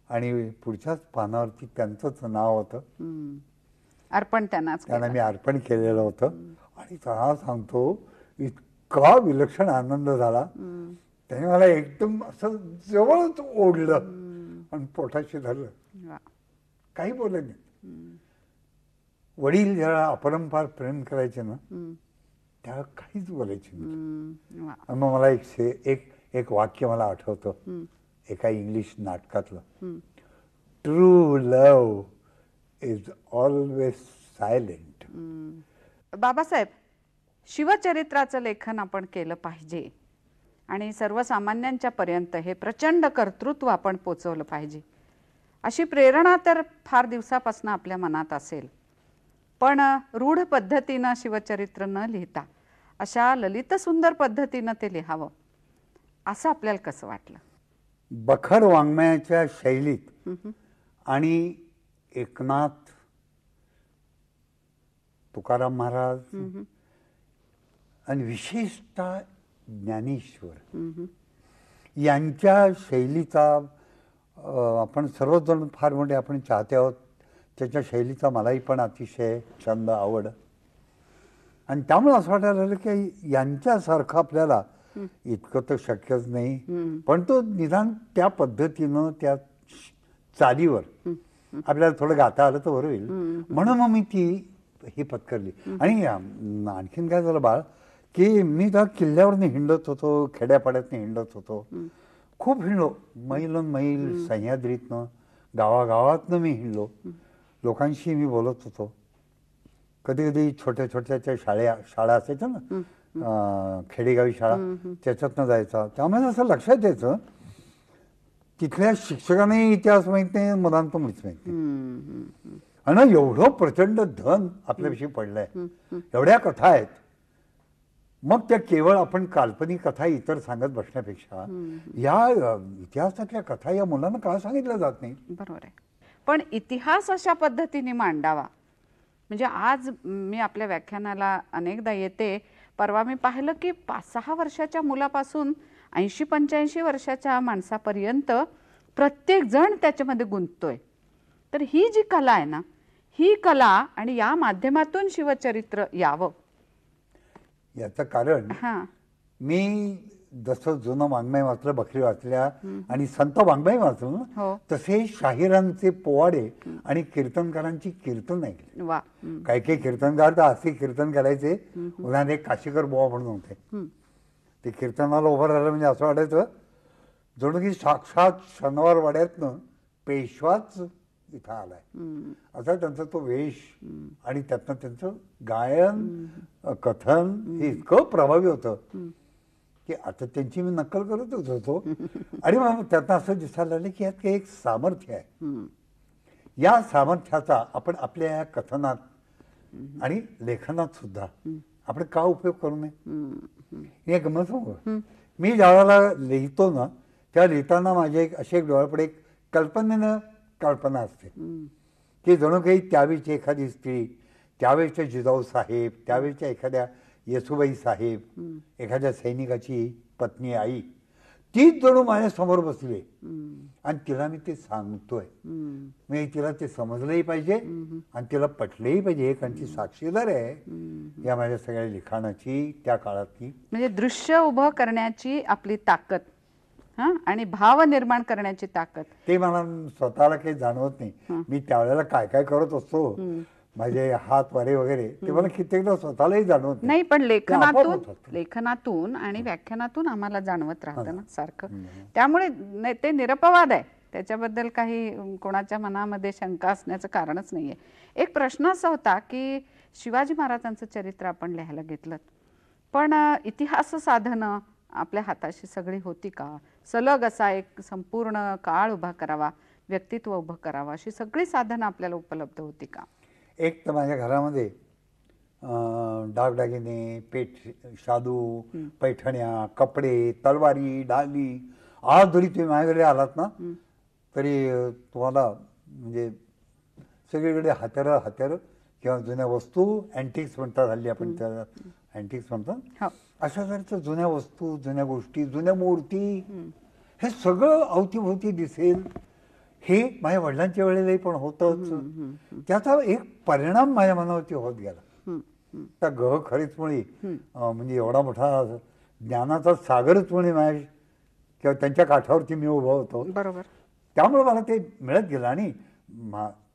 आणि पुढच्याच पानावरती त्यांचंच नाव होतं, अर्पण त्यांना मी अर्पण केलेलं होतं. आणि हा सांगतो इतका विलक्षण आनंद झाला. त्याने मला एकदम असं जवळच ओढलं आणि पोटाशी धरलं. काही बोलले नाही. वडील ज्याला अपरंपार प्रेम करायचे ना, त्याला काहीच बोलायचे नाही. मग मला एक वाक्य मला आठवतं एका इंग्लिश नाटकातलं, true love is always silent. Babasaheb, शिवचरित्राचं लेखन आपण केलं पाहिजे आणि सर्वसामान्यांच्या पर्यंत हे प्रचंड कर्तृत्व आपण पोचवलं पाहिजे, अशी प्रेरणा तर फार दिवसापासून आपल्या मनात असेल. पण रूढ पद्धतीनं शिवचरित्र न लिहिता अशा ललित सुंदर पद्धतीनं ते लिहावं असं आपल्याला कसं वाटलं? बखर वाङ्मयाच्या शैलीत आणि एकनाथ, तुकाराम महाराज आणि विशेषतः ज्ञानेश्वर यांच्या शैलीचा आपण सर्वजण फार मोठे आपण चाहते आहोत. त्याच्या शैलीचा मलाही पण अतिशय छंद, आवड. आणि त्यामुळे असं वाटायला लागलं की यांच्यासारखं आपल्याला इतकं तर शक्यच नाही, पण तो निदान त्या पद्धतीनं त्या चालीवर आपल्याला थोडं गाता आलं तर बरं होईल. म्हणून मग मी ती ही पत्करली. आणि आणखीन काय झालं बाळ, की मी त्या किल्ल्यावरनं हिंडत होतो, खेड्यापाड्यातनं हिंडत होतो, खूप हिंडलो, मैल सह्याद्रीतनं गावागावातनं मी हिंडलो, लोकांशी मी बोलत होतो. कधी कधी छोट्या छोट्या शाळा असायच्या ना, खेडेगावी शाळा, त्याच्यातनं जायचा. त्यामुळे असं लक्षात यायचं तिथल्या शिक्षकांनाही इतिहास माहित नाही, मुलांना मुळीच माहित नाही. आणि एवढं प्रचंड धन आपल्याविषयी पडलंय, एवढ्या कथा आहेत. मग त्या केवळ आपण काल्पनिक कथा इतर सांगत बसण्यापेक्षा या इतिहासातल्या कथा या मुलांना का सांगितल्या जात नाही? बरोबर आहे. पण इतिहास अशा पद्धतीने मांडावा, म्हणजे आज मी आपल्या व्याख्यानाला अनेकदा येते. परवा मी पाहिलं की 5-6 वर्षाच्या मुलापासून 80-85 वर्षाच्या माणसापर्यंत प्रत्येक जण त्याच्यामध्ये गुंततोय. तर ही जी कला आहे ना, ही कला आणि या माध्यमातून शिवचरित्र यावं याचं कारण मी जसं जुनं वाङ्मय वाचलं, बकरी वाचल्या आणि संत वाङ्मय वाचलं ना, तसे शाहिरांचे पोवाडे आणि कीर्तनकारांची कीर्तन ऐकले. काही काही कीर्तनकार तर असे कीर्तन करायचे. उदाहरण एक काशीकर बुवा म्हणून होते, ते कीर्तनाला उभं राहिलं म्हणजे असं वाटायचं जणू की साक्षात शनिवार वाड्यातनं पेशवाच इथं आलाय. असा त्यांचा तो वेश आणि त्यातनं त्यांचं गायन कथन हे इतकं प्रभावी होतं की आता त्यांची मी नक्कल करतच होतो. आणि मग त्यातनं असं दिसायला लागलं की यात काही एक सामर्थ्य आहे. या सामर्थ्याचा आपण आपल्या या कथनात आणि लेखनात सुद्धा आपण का उपयोग करू नये? हे गमत सांगू, मी ज्यावेळेला लिहितो ना, त्या लिहिताना माझ्या अशी एक डोळ्यापुढे एक कल्पना असते की जणू काही त्यावेळीची एखादी स्त्री, त्यावेळेच्या जिजाऊ साहेब, त्यावेळेच्या एखाद्या येसुबाई साहेब, एखाद्या सैनिकाची पत्नी आई, तीच जणू माझ्या समोर बसली आणि तिला मी ते सांगतोय. मी तिला ते समजलंही पाहिजे आणि तिला पटलंही पाहिजे, कारण ती साक्षीदार आहे या माझ्या सगळ्या लिखाणाची, त्या काळातली. म्हणजे दृश्य उभं करण्याची आपली ताकद आणि भाव निर्माण करण्याची ताकद, ते मला स्वतःला काही जाणवत नाही. मी त्यावेळेला काय काय करत असतो, माझे हात वारे वगैरे, ते मला कित्येकदा स्वतःलाही जाणवत नाही. पण लेखनातून आणि व्याख्यानातून आम्हाला जाणवत राहतं ना सारखं. त्यामुळे ते निरपवाद आहे, त्याच्याबद्दल काही कोणाच्या मनामध्ये शंका असण्याचं कारणच नाहीये. एक प्रश्न असा होता की शिवाजी महाराजांचं चरित्र आपण लिहायला घेतलं, पण इतिहास साधनं आपल्या हाताशी सगळी होती का? सलग असा एक संपूर्ण काळ उभा करावा, व्यक्तित्व उभं करावं, अशी सगळी साधनं आपल्याला उपलब्ध होती का? एक तर माझ्या घरामध्ये दागदागिने, शादू, पैठण्या, कपडे, तलवारी, डाली, आज जरी तुम्ही माझ्याकडे आलात ना तरी तुम्हाला म्हणजे सगळीकडे हत्यारं किंवा जुन्या वस्तू, अँटिक्स म्हणतात हल्ली आपण त्याला, अँटिक्स म्हणतात, अशा तऱ्हेच्या जुन्या वस्तू, जुन्या गोष्टी, जुन्या मूर्ती, हे सगळं अवतीभोवती दिसेल. हे माझ्या वडिलांच्या वेळेलाही पण होतंच. त्याचा एक परिणाम माझ्या मनावरती होत गेला. त्या खरीचमुळे म्हणजे एवढा मोठा ज्ञानाचा सागरच मुळे माझ्या किंवा त्यांच्या काठावरती मी उभा होतो. बरोबर. त्यामुळे मला ते मिळत गेलं. आणि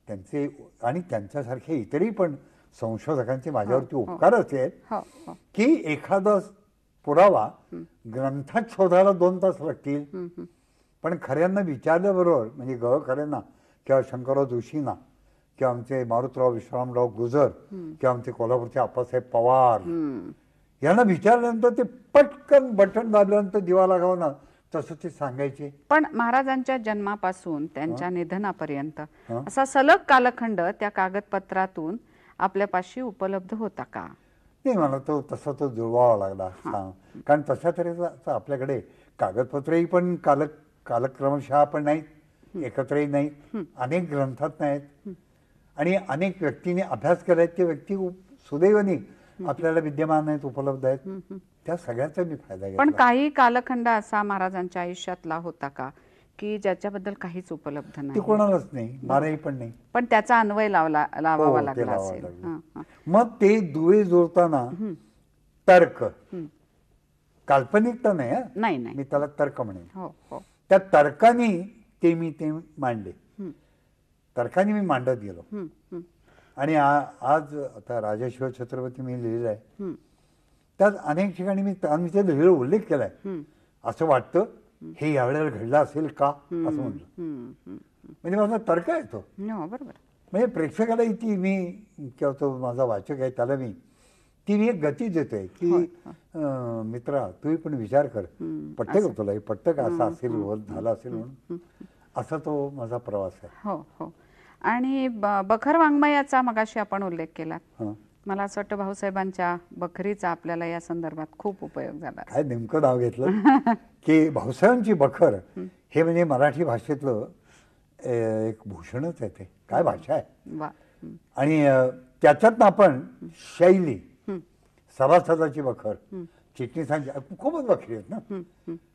त्यांचे आणि त्यांच्यासारखे इतरही पण संशोधकांचे माझ्यावरती उपकार असेल की एखादा पुरावा ग्रंथात शोधायला 2 तास लागतील, पण खऱ्यांना विचारल्याबरोबर, म्हणजे खऱ्यांना किंवा शंकरराव जोशींना किंवा आमचे मारुतराव विश्रामराव गुजर किंवा आमचे कोल्हापूरचे आप्पासाहेब पवार यांना विचारल्यानंतर ते पटकन बटन दाबल्यानंतर दिवा लागावा ना तसं ते सांगायचे. पण महाराजांच्या जन्मापासून त्यांच्या निधनापर्यंत असा सलग कालखंड त्या कागदपत्रातून आपल्यापाशी उपलब्ध होता का? नाही, मला तसा तो जुळवावा लागला. कारण तशा तऱ्हेचं आपल्याकडे कागदपत्रही पण कालक्रमशः पण नाहीत, एकत्रही नाहीत, अनेक ग्रंथात नाहीत, आणि अनेक व्यक्तींनी अभ्यास केलाय, ते व्यक्ती सुदैवाने आपल्याला विद्यमान आहेत, उपलब्ध आहेत. त्या सगळ्याचा मी फायदा घेतला. पण काही कालखंड असा महाराजांच्या आयुष्यातला होता का की ज्याच्याबद्दल काहीच उपलब्ध नाही? ते कोणालाच नाही, बाराही पण नाही, पण त्याचा अन्वय लावावा लागला असेल. मग ते दुवे जुळताना तर्क, काल्पनिक तर नाही, मी त्याला तर्क म्हणेन, त्या तर्काने ते मांडले, तर्काने मी मांडत गेलो. आणि आज आता राजा शिवछत्रपती मी लिहिलं आहे, त्यात अनेक ठिकाणी मी ते लिहिलेला उल्लेख केलाय. असं वाटतं हे यावेळेला घडलं असेल का असं म्हणलं. म्हणजे माझा तर्क आहे तो. हो, बरोबर. म्हणजे प्रेक्षकालाही ती मी किंवा तो माझा वाचक आहे त्याला मी एक गती देतोय की मित्रा तुम्ही पण विचार कर, पटतं का तुला, हे पटतं का, असं असेल झालं असेल म्हणून. असा तो माझा प्रवास आहे. हो हो. आणि बखर वाङ्मयाचा मगाशी आपण उल्लेख केला. मला असं वाटतं भाऊसाहेबांच्या बखरीचा आपल्याला या संदर्भात खूप उपयोग झाला. काय नेमकं नाव घेतलं की भाऊसाहेबांची बखर हे म्हणजे मराठी भाषेतलं एक भूषणच आहे. ते काय भाषा आहे. आणि त्याच्यातनं आपण शैली, सभासदाची बखर, चिटणीसांची खूपच बखरी आहेत ना.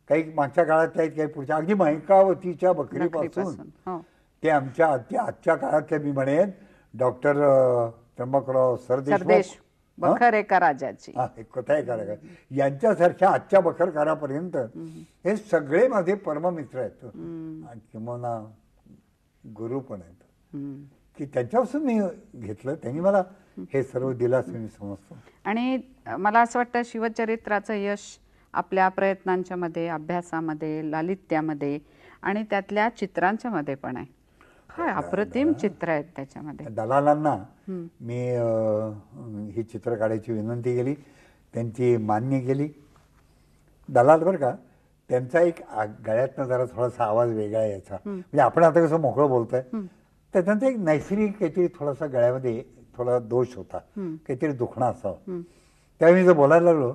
काही मागच्या काळातल्या आहेत, काही पुढच्या, अगदी महिकावतीच्या बखरीपासून ते आजच्या काळातल्या मी म्हणेन डॉक्टर त्र्यंबकराव सरदेश बखर एका राजाची, कथा एका यांच्यासारख्या आजच्या बखरकारापर्यंत हे सगळे माझे परममित्र आहेत. किंवा गुरु पण आहेत की त्यांच्यापासून मी घेतलं. त्यांनी मला हे सर्व दिलं असं मी समजतो. आणि मला असं वाटतं शिवचरित्राचं यश आपल्या प्रयत्नांच्या मध्ये, अभ्यासामध्ये, लालित्यामध्ये आणि त्यातल्या चित्रांच्या मध्ये पण आहे. काय अप्रतिम चित्र आहेत त्याच्यामध्ये. दलालांना मी ही चित्र काढायची विनंती केली, त्यांची मान्य केली. दलाल बरं का, त्यांचा एक गळ्यातनं जरा थोडासा आवाज वेगळा यायचा. म्हणजे आपण आता कसं मोकळं बोलतोय, तर त्यांचा एक नैसर्गिक काहीतरी थोडासा गळ्यामध्ये थोडा दोष होता, काहीतरी दुखणं असावं. त्यावेळी जर बोलायला लागलो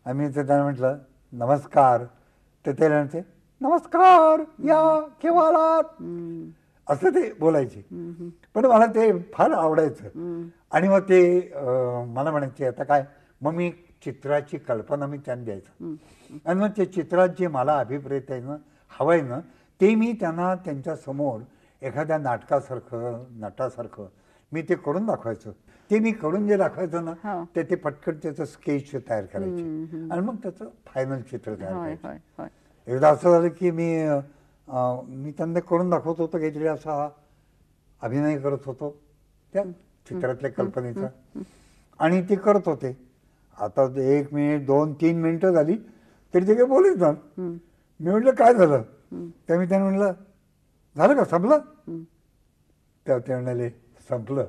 आम्ही, तर त्यांना म्हटलं नमस्कार, तर ते म्हणते नमस्कार, या केव्हा आलात, असं ते बोलायचे. पण मला ते फार आवडायचं. आणि मग ते मला म्हणायचे आता काय, मग मी चित्राची कल्पना मी त्यांना द्यायचं. आणि मग ते चित्रात जे मला अभिप्रेत आहे ना, हवं आहे ना, ते मी त्यांना त्यांच्या समोर एखाद्या नाटकासारखं, नटासारखं मी ते करून दाखवायचं. ते मी करून जे दाखवायचं ना, ते पटकन त्याचं स्केच तयार करायचे आणि मग त्याचं फायनल चित्र तयार करायचं. एकदा असं झालं की मी त्यांना करून दाखवत होतो, काहीतरी असा अभिनय करत होतो त्या चित्रातल्या कल्पनेचा, आणि ते करत होते. आता 1 मिनिट 2-3 मिनिटं झाली तरी ते काही बोलत ना. मी म्हटलं काय झालं, त्या मी त्यांना म्हटलं झालं का, संपलं. तेव्हा ते म्हणाले संपलं,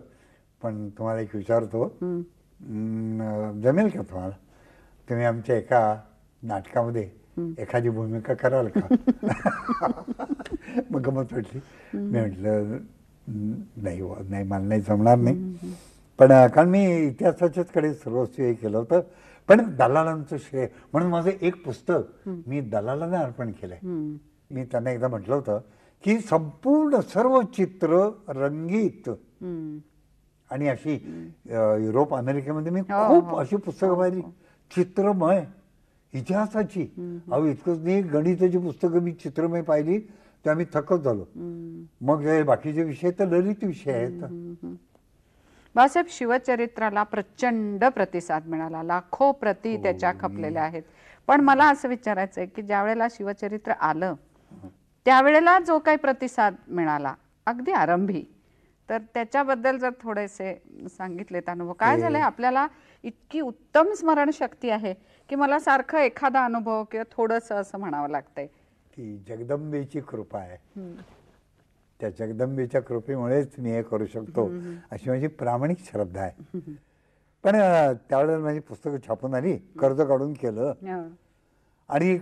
पण तुम्हाला एक विचारतो, जमेल का तुम्हाला, तुम्ही आमच्या एका नाटकामध्ये एखादी भूमिका कराल का. मग गमत वाटली. मी म्हटलं नाही मला नाही जमणार नाही. पण कारण मी इतिहासाच्याच कडे सर्वस्व हे केलं होतं. पण दलालांचं श्रेय म्हणून माझं एक पुस्तक मी दलालांना अर्पण केलंय. मी त्यांना एकदा म्हटलं होतं की संपूर्ण सर्व चित्र रंगीत, आणि अशी युरोप अमेरिकेमध्ये मी खूप अशी पुस्तकं पाहिली चित्रमय, इतिहासाची. अहो इतकंच नाही, गणिताची पुस्तकं मी चित्रमय पाहिली, त्या मी थकत झालो. मग बाकीचे विषय तर ललित विषय आहेत. बाळासाहेब, शिवचरित्राला प्रचंड प्रतिसाद मिळाला, लाखो प्रती त्याच्या खपलेल्या आहेत. पण मला असं विचारायचं आहे की ज्या वेळेला शिवचरित्र आलं त्यावेळेला जो काही प्रतिसाद मिळाला अगदी आरंभी, तर त्याच्याबद्दल जर थोडेसे सांगितलेत अनुभव. काय झालंय, आपल्याला इतकी उत्तम स्मरणशक्ती आहे की मला सारखं एखादा अनुभव किंवा थोडंसं असं म्हणावं लागतंय. ती जगदंबेची कृपा आहे. त्या जगदंबेच्या कृपेमुळेच मी हे करू शकतो अशी माझी प्रामाणिक श्रद्धा आहे. पण त्यावेळेला माझी पुस्तकं छापून आली, कर्ज काढून केलं, आणि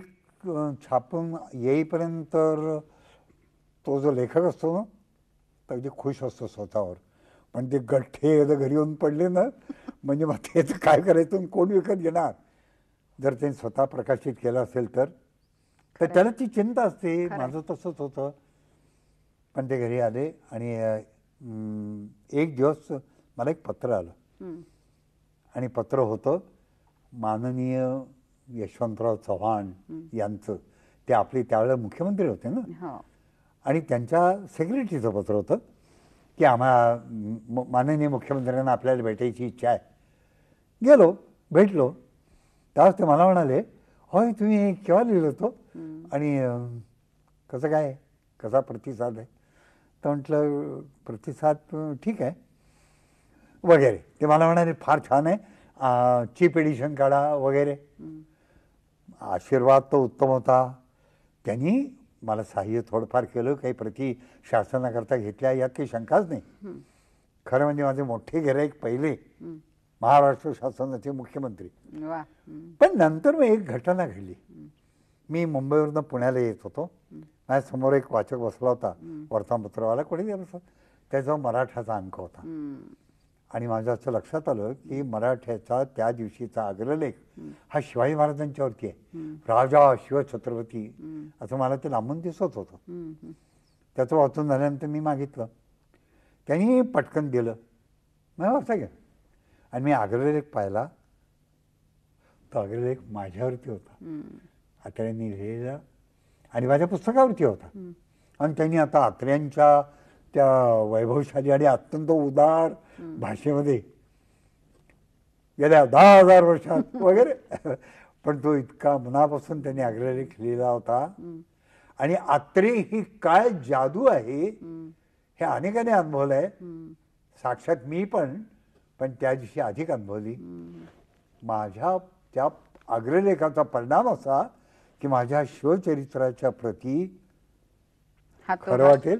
छापून येईपर्यंत तो जो लेखक असतो ना, तर अगदी खुश असतो स्वतःवर. पण ते गठ्ठे घरी येऊन पडले ना, म्हणजे मग त्याचं काय करायचं, कोण विकत घेणार. जर त्यांनी स्वतः प्रकाशित केलं असेल तर त्याला ती चिंता असते. माझं तसंच होतं. पण ते घरी आले आणि एक दिवस मला एक पत्र आलं, आणि पत्र होतं माननीय यशवंतराव चव्हाण यांचं. ते आपले त्यावेळेला मुख्यमंत्री होते ना, आणि त्यांच्या सेक्रेटरीचं पत्र होतं की आम्हाला माननीय मुख्यमंत्र्यांना आपल्याला भेटायची इच्छा आहे. गेलो, भेटलो. त्यावेळेस ते मला म्हणाले, होय तुम्ही केव्हा लिहिलं होतं आणि कसं काय, कसा प्रतिसाद आहे. तर म्हटलं प्रतिसाद ठीक आहे वगैरे. ते मला म्हणाले फार छान आहे, चीप एडिशन काढा वगैरे. आशीर्वाद तो उत्तम होता. त्यांनी मला सहाय्य थोडंफार केलं, काही प्रति शासनाकरता घेतल्या, यात काही शंकाच नाही. खरं म्हणजे माझे मोठे गिऱ्हाईक पहिले महाराष्ट्र शासनाचे मुख्यमंत्री. वा. पण नंतर मग एक घटना घडली. मी मुंबईवरनं पुण्याला येत होतो. माझ्यासमोर एक वाचक बसला होता, वर्तमानपत्रवाला, कोणी बसला, त्याचा मराठाचा अंक होता. आणि माझं असं लक्षात आलं की मराठ्याचा त्या दिवशीचा अग्रलेख हा शिवाजी महाराजांच्यावरती आहे. राजा शिवछत्रपती असं मला ते लांबून दिसत होतं. त्याचं वाचून झाल्यानंतर मी मागितलं, त्यांनी पटकन दिलं. मला वाचता घ्या. आणि मी अग्रलेख पाहिला, तो अग्रलेख माझ्यावरती होता, आत्र्यांनी लिहिलेला, आणि माझ्या पुस्तकावरती होता. आणि त्यांनी आता आत्र्यांच्या त्या वैभवशाली आणि अत्यंत उदार भाषेमध्ये गेल्या 10,000 वर्षात वगैरे, पण तो इतका मनापासून त्यांनी अग्रलेख लिहिला होता. आणि आत्रे ही काय जादू आहे हे अनेकांनी अनुभवलं आहे. साक्षात मी पण त्या दिवशी अधिक अनुभवली. माझ्या त्या अग्रलेखाचा परिणाम असा की माझ्या शिवचरित्राच्या प्रती खरं वाटेल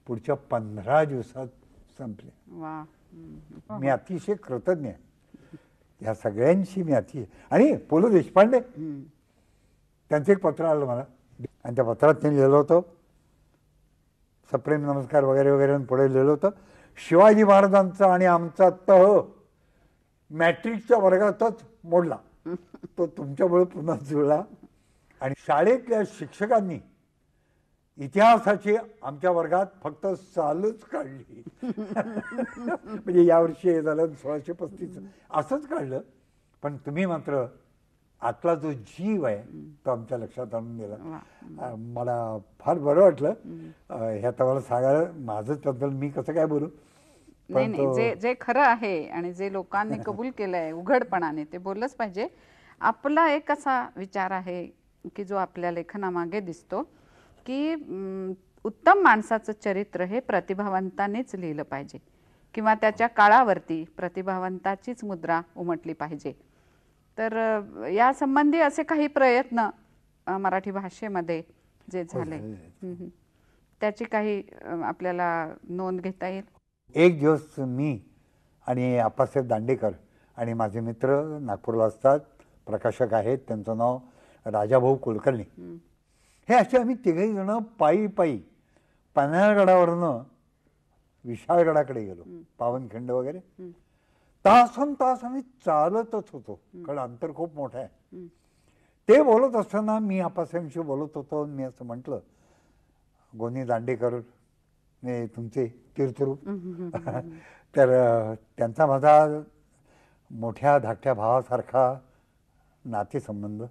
पुढच्या 15 दिवसात संपले. मी अतिशय कृतज्ञ आहे ह्या सगळ्यांशी. मी आणि पु ल देशपांडे, त्यांचं एक पत्र आलं मला, आणि त्या पत्रात त्यांनी लिहिलं होतं, सप्रेम नमस्कार वगैरे वगैरे पुढे लिहिलं होतं, शिवाजी महाराजांचा आणि आमचा तह मॅट्रिकच्या वर्गातच मोडला, तो तुमच्यामुळे पुन्हा जुळला. आणि शाळेतल्या शिक्षकांनी इतिहासाची आमच्या वर्गात फक्त चालूच काढली. म्हणजे यावर्षी हे झालं 1635 असंच काढलं, पण तुम्ही मात्र आतला जो जीव आहे तो आमच्या लक्षात आणून दिला. मला फार बरं वाटलं. ह्या तुम्हाला सांगायला माझंच बद्दल मी कसं काय बोलू. नाही, जे खरं आहे आणि जे लोकांनी कबूल केलंय उघडपणाने ते बोललंच पाहिजे. आपला एक असा विचार आहे की जो आपल्या लेखनामागे दिसतो की उत्तम माणसाचं चरित्र हे प्रतिभावंतानेच लिहिलं पाहिजे, किंवा त्याच्या काळावरती प्रतिभावंताचीच मुद्रा उमटली पाहिजे. तर या संबंधी असे काही प्रयत्न मराठी भाषेमध्ये जे झाले त्याची काही आपल्याला नोंद घेता येईल. एक दिवस मी आणि आप्पासाहेब दांडेकर आणि माझे मित्र नागपूरला असतात, प्रकाशक आहेत, त्यांचं नाव राजाभाऊ कुलकर्णी, हे असे आम्ही तिघही जण पायी पायी पन्हाळगडावरनं विशाळगडाकडे गेलो. पावनखिंड वगैरे तासन तास आम्ही चालतच होतो, कारण अंतर खूप मोठं आहे. ते बोलत असताना मी आप्पासाहेबांशी बोलत होतो. मी असं म्हटलं, गोनी दांडेकर हे तुमचे तीर्थरूप, तर त्यांचा माझा मोठ्या धाकट्या भावासारखा नातेसंबंध.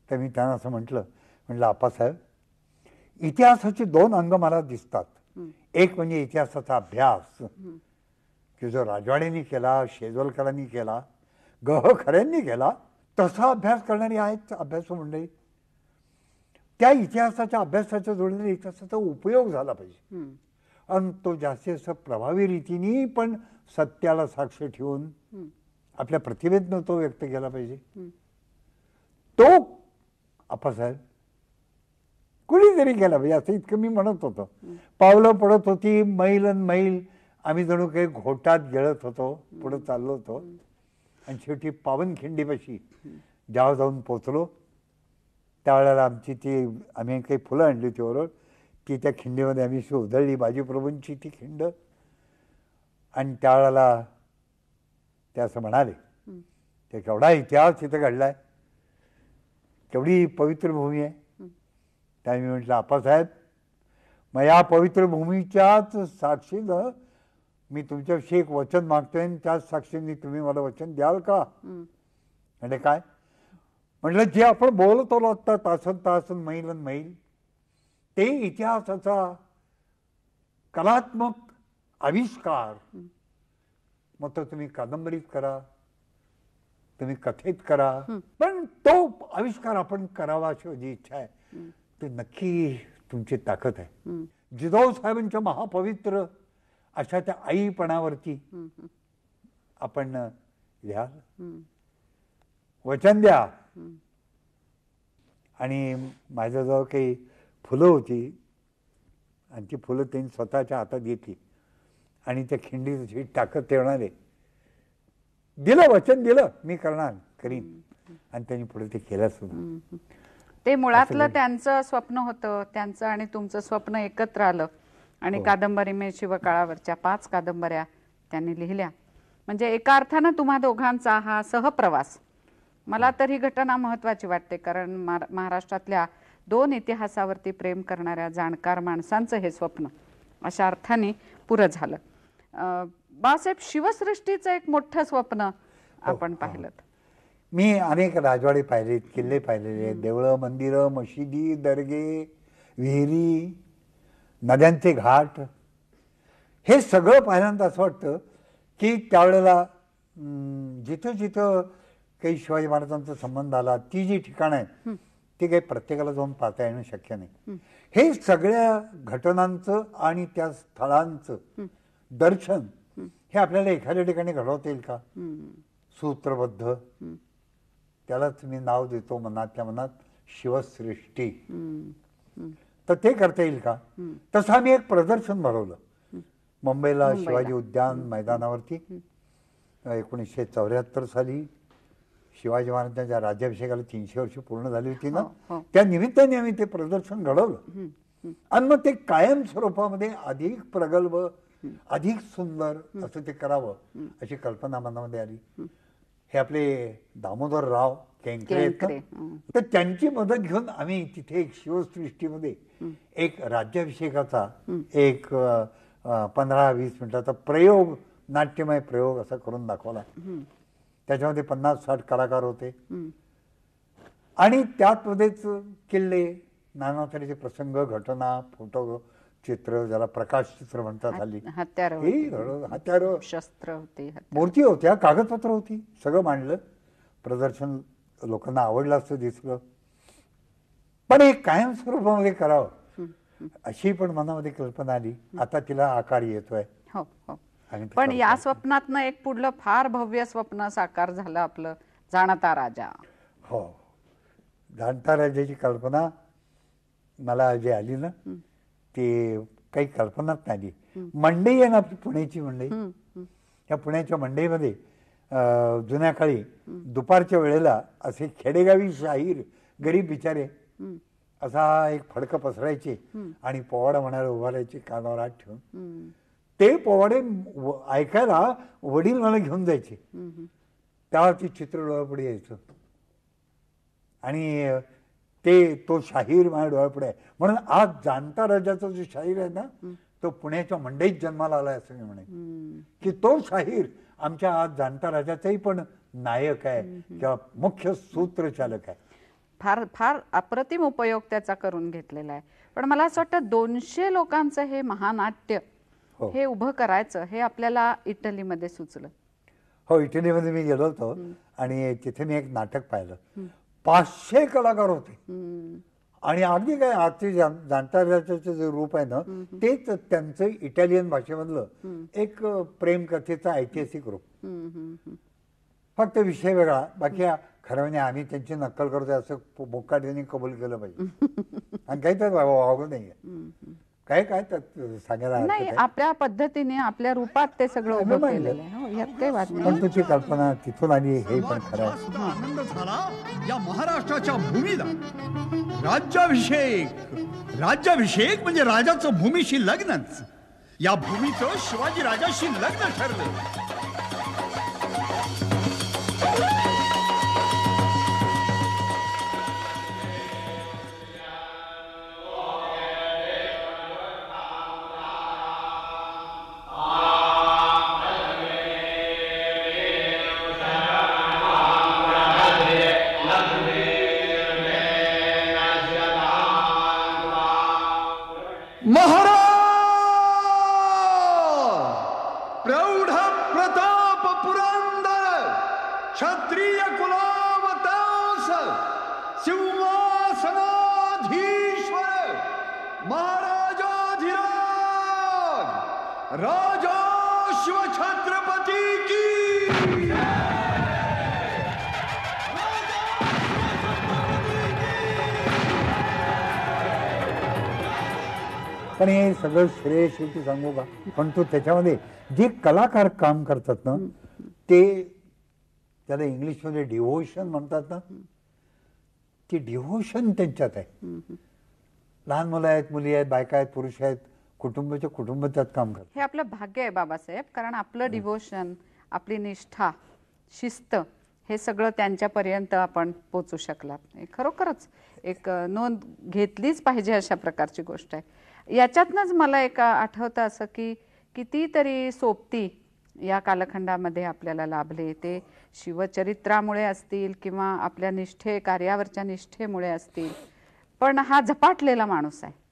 तर मी त्यांना असं म्हटलं आप्पासाहेब, इतिहासाचे 2 अंग मला दिसतात. एक म्हणजे इतिहासाचा अभ्यास की जो राजवाड्यांनी केला, शेजवलकरांनी केला, खऱ्यांनी केला, तसा अभ्यास करणारी आहेत अभ्यासू मंडळी. त्या इतिहासाच्या अभ्यासाच्या जोडीने इतिहासाचा उपयोग झाला पाहिजे, आणि तो जास्तीत जास्त प्रभावी रीतीने पण सत्याला साक्ष ठेवून आपल्या प्रतिभेतनं तो व्यक्त केला पाहिजे. तो आप्पासाहेब कुणीतरी केला पाहिजे असं इतकं मी म्हणत होतो. पावलं पडत होती मैल अन मैल, आम्ही जणू काही घोटात गिळत होतो, पुढे चाललो होतो. आणि शेवटी पावनखिंडीपाशी जेव्हा जाऊन पोचलो त्यावेळेला आमची आम्ही काही फुलं आणली होती बरोबर, ती त्या खिंडीमध्ये आम्ही उधळली, बाजीप्रभूंची ती खिंड. आणि त्यावेळेला ते असं म्हणाले, ते केवढा इतिहास तिथं घडलाय, केवढी पवित्र भूमी आहे. त्यावेळी मी म्हटलं, आप्पासाहेब, मग या पवित्र भूमीच्याच साक्षीनं मी तुमच्याविषयी एक वचन मागतोय, त्याच साक्षीने तुम्ही मला वचन द्याल का? म्हणजे काय? म्हटलं, जे आपण बोलत होतो आता तासन तासन मैल अन मैल, ते इतिहासाचा कलात्मक आविष्कार मग तो तुम्ही कादंबरीत करा, तुम्ही कथेत करा, पण तो आविष्कार आपण करावा अशी जी इच्छा आहे ते नक्की तुमची ताकद आहे. जिजाऊ साहेबांच्या महापवित्र अशा त्या आईपणावरती आपण लिहाल, वचन द्या. आणि माझ्याजवळ काही फुलं होती आणि ती फुलं त्यांनी स्वतःच्या हातात घेतली आणि त्या खिंडीत टाकत ठेवणारे दिलं, वचन दिलं मी करणार करीन, आणि त्यांनी पुढे ते केलं सुद्धा. ते मुळातलं त्यांचं स्वप्न होतं, त्यांचं आणि तुमचं स्वप्न एकत्र आलं आणि कादंबरी मे शिवकाळावरच्या 5 कादंबऱ्या त्यांनी लिहिल्या. म्हणजे एका अर्थानं तुम्हा दोघांचा हा सहप्रवास, मला तर ही घटना महत्वाची वाटते, कारण महाराष्ट्रातल्या 2 इतिहासावरती प्रेम करणाऱ्या जाणकार माणसांचं हे स्वप्न अशा अर्थाने पुरं झालं. बाळासाहेब, शिवसृष्टीचं एक मोठं स्वप्न आपण पाहिलं. मी अनेक राजवाडे पाहिलेत, किल्ले पाहिलेले, देवळं, मंदिरं, मशिदी, दर्गे, विहिरी, नद्यांचे घाट, हे सगळं पाहिल्यानंतर असं वाटतं की त्यावेळेला जिथं जिथं काही शिवाजी महाराजांचा संबंध आला, ती जी ठिकाणं आहेत ती काही प्रत्येकाला जाऊन पाहता येणं शक्य नाही. हे सगळ्या घटनांचं आणि त्या स्थळांचं दर्शन हे आपल्याला एखाद्या ठिकाणी घडवता येईल का? सूत्रबद्ध, त्यालाच मी नाव देतो मनातल्या मनात शिवसृष्टी. तर ते करता येईल का? तसं आम्ही एक प्रदर्शन भरवलं मुंबईला शिवाजी उद्यान मैदानावरती 1974 साली. शिवाजी महाराजांच्या राज्याभिषेकाला 300 वर्ष पूर्ण झाली होती ना, त्या निमित्ताने आम्ही ते प्रदर्शन घडवलं आणि मग ते कायम स्वरूपामध्ये अधिक प्रगल्भ, अधिक सुंदर असं ते करावं अशी कल्पना मनामध्ये आली. हे आपले दामोदरराव केंकरे आहेत ना, तर त्यांची मदत घेऊन आम्ही तिथे एक शिवसृष्टीमध्ये एक राज्याभिषेकाचा एक 15-20 मिनिटाचा प्रयोग, नाट्यमय प्रयोग असा करून दाखवला. त्याच्यामध्ये 50-60 कलाकार होते आणि त्यातमध्येच किल्ले, नाना तऱ्हेचे प्रसंग, घटना, फोटो, चित्र, ज्याला प्रकाश चित्र म्हणतात हल्ली, हत्यारं, शस्त्र होती, मूर्ती होत्या, कागदपत्र होती, सगळं मांडलं. प्रदर्शन लोकांना आवडलं असं दिसलं, पण एक कायम स्वरूपामध्ये करावं अशी पण मनामध्ये कल्पना आली. आता तिला आकार येतोय. पण या स्वप्नातनं एक पुढलं फार भव्य स्वप्न साकार झालं आपलं जाणता राजा. हो, जाणता राजाची कल्पना मला जी आली ना, ती काही कल्पनाच नाही. मंडई आहे ना आपली पुण्याची मंडई, या पुण्याच्या मंडईमध्ये जुन्या काळी दुपारच्या वेळेला असे खेडेगावी शाहीर गरीब बिचारे असा एक फडकं पसरायचे आणि पोवाडा म्हणायला उभा राहायचे कानावर हात ठेवून. ते पोवाडे ऐकायला वडील मला घेऊन जायचे, त्यावरती चित्र डोळ्यापुढे यायचं आणि तो शाहीर माझ्या डोळ्यापुढे आहे. म्हणून आज जाणता राजाचा जो शाहीर आहे ना, तो पुण्याच्या मंडईत जन्माला आलाय असं मी म्हणेन की तो शाहीर आमच्या आज जाणता राजाचाही पण नायक आहे किंवा मुख्य सूत्रचालक आहे. फार फार अप्रतिम उपयोग त्याचा करून घेतलेला आहे. पण मला असं वाटतं 200 लोकांचं हे महानाट्य हे उभं करायचं हे आपल्याला इटलीमध्ये सुचलं. हो, इटलीमध्ये मी गेलो होतो आणि तिथे मी एक नाटक पाहिलं. 500 कलाकार होते आणि अगदी काय आजचे जाणता राजाचं जे रूप आहे ना, तेच त्यांचं इटालियन भाषेमधलं एक प्रेमकथेचा ऐतिहासिक रूप. फक्त विषय वेगळा, बाकी खरं म्हणजे आम्ही त्यांची नक्कल करतोय असं मुकाट्याने कबूल केलं पाहिजे. आणि काही तर वावगं नाहीये, काय काय सांगायला नाही, आपल्या पद्धतीने आपल्या रूपात ते सगळं उभं केलेलं आहे. यात काही वाद नाही. पण तुझी कल्पना तिथून आली हे पण खरं आहे. आनंद झाला या महाराष्ट्राच्या भूमीला. राज्याभिषेक म्हणजे राजाचं भूमीशी लग्नच. या भूमीचं शिवाजी राजाशी लग्न ठरलं. प्रौढ प्रताप पुरंदर क्षत्रिय कुलावतांस सिंहासनाधीश्वर महाराजाधिराज राजा शिवछत्रपती की पण हे सगळं श्रेय शेवटी सांगू का, पण तो त्याच्यामध्ये जे कलाकार काम करतात ना, ते त्याला इंग्लिशमध्ये डिव्होशन म्हणतात ना, ती डिव्होशन त्यांच्यात आहे. लहान मुलं आहेत, मुली आहेत, बायका आहेत, पुरुष आहेत, कुटुंबाच्या कुटुंब त्यात काम करतात. हे आपलं भाग्य आहे बाबासाहेब, कारण आपलं डिव्होशन, आपली निष्ठा, शिस्त हे सगळं त्यांच्यापर्यंत आपण पोचू शकलात. खरोखरच एक नोंद घेतलीच पाहिजे अशा प्रकारची गोष्ट आहे. याच्यातनंच मला एक आठवतं असं की कितीतरी सोबती या कालखंडामध्ये आपल्याला लाभले. ते शिवचरित्रामुळे असतील किंवा आपल्या निष्ठे, कार्यावरच्या निष्ठेमुळे असतील, पण हा झपाटलेला माणूस आहे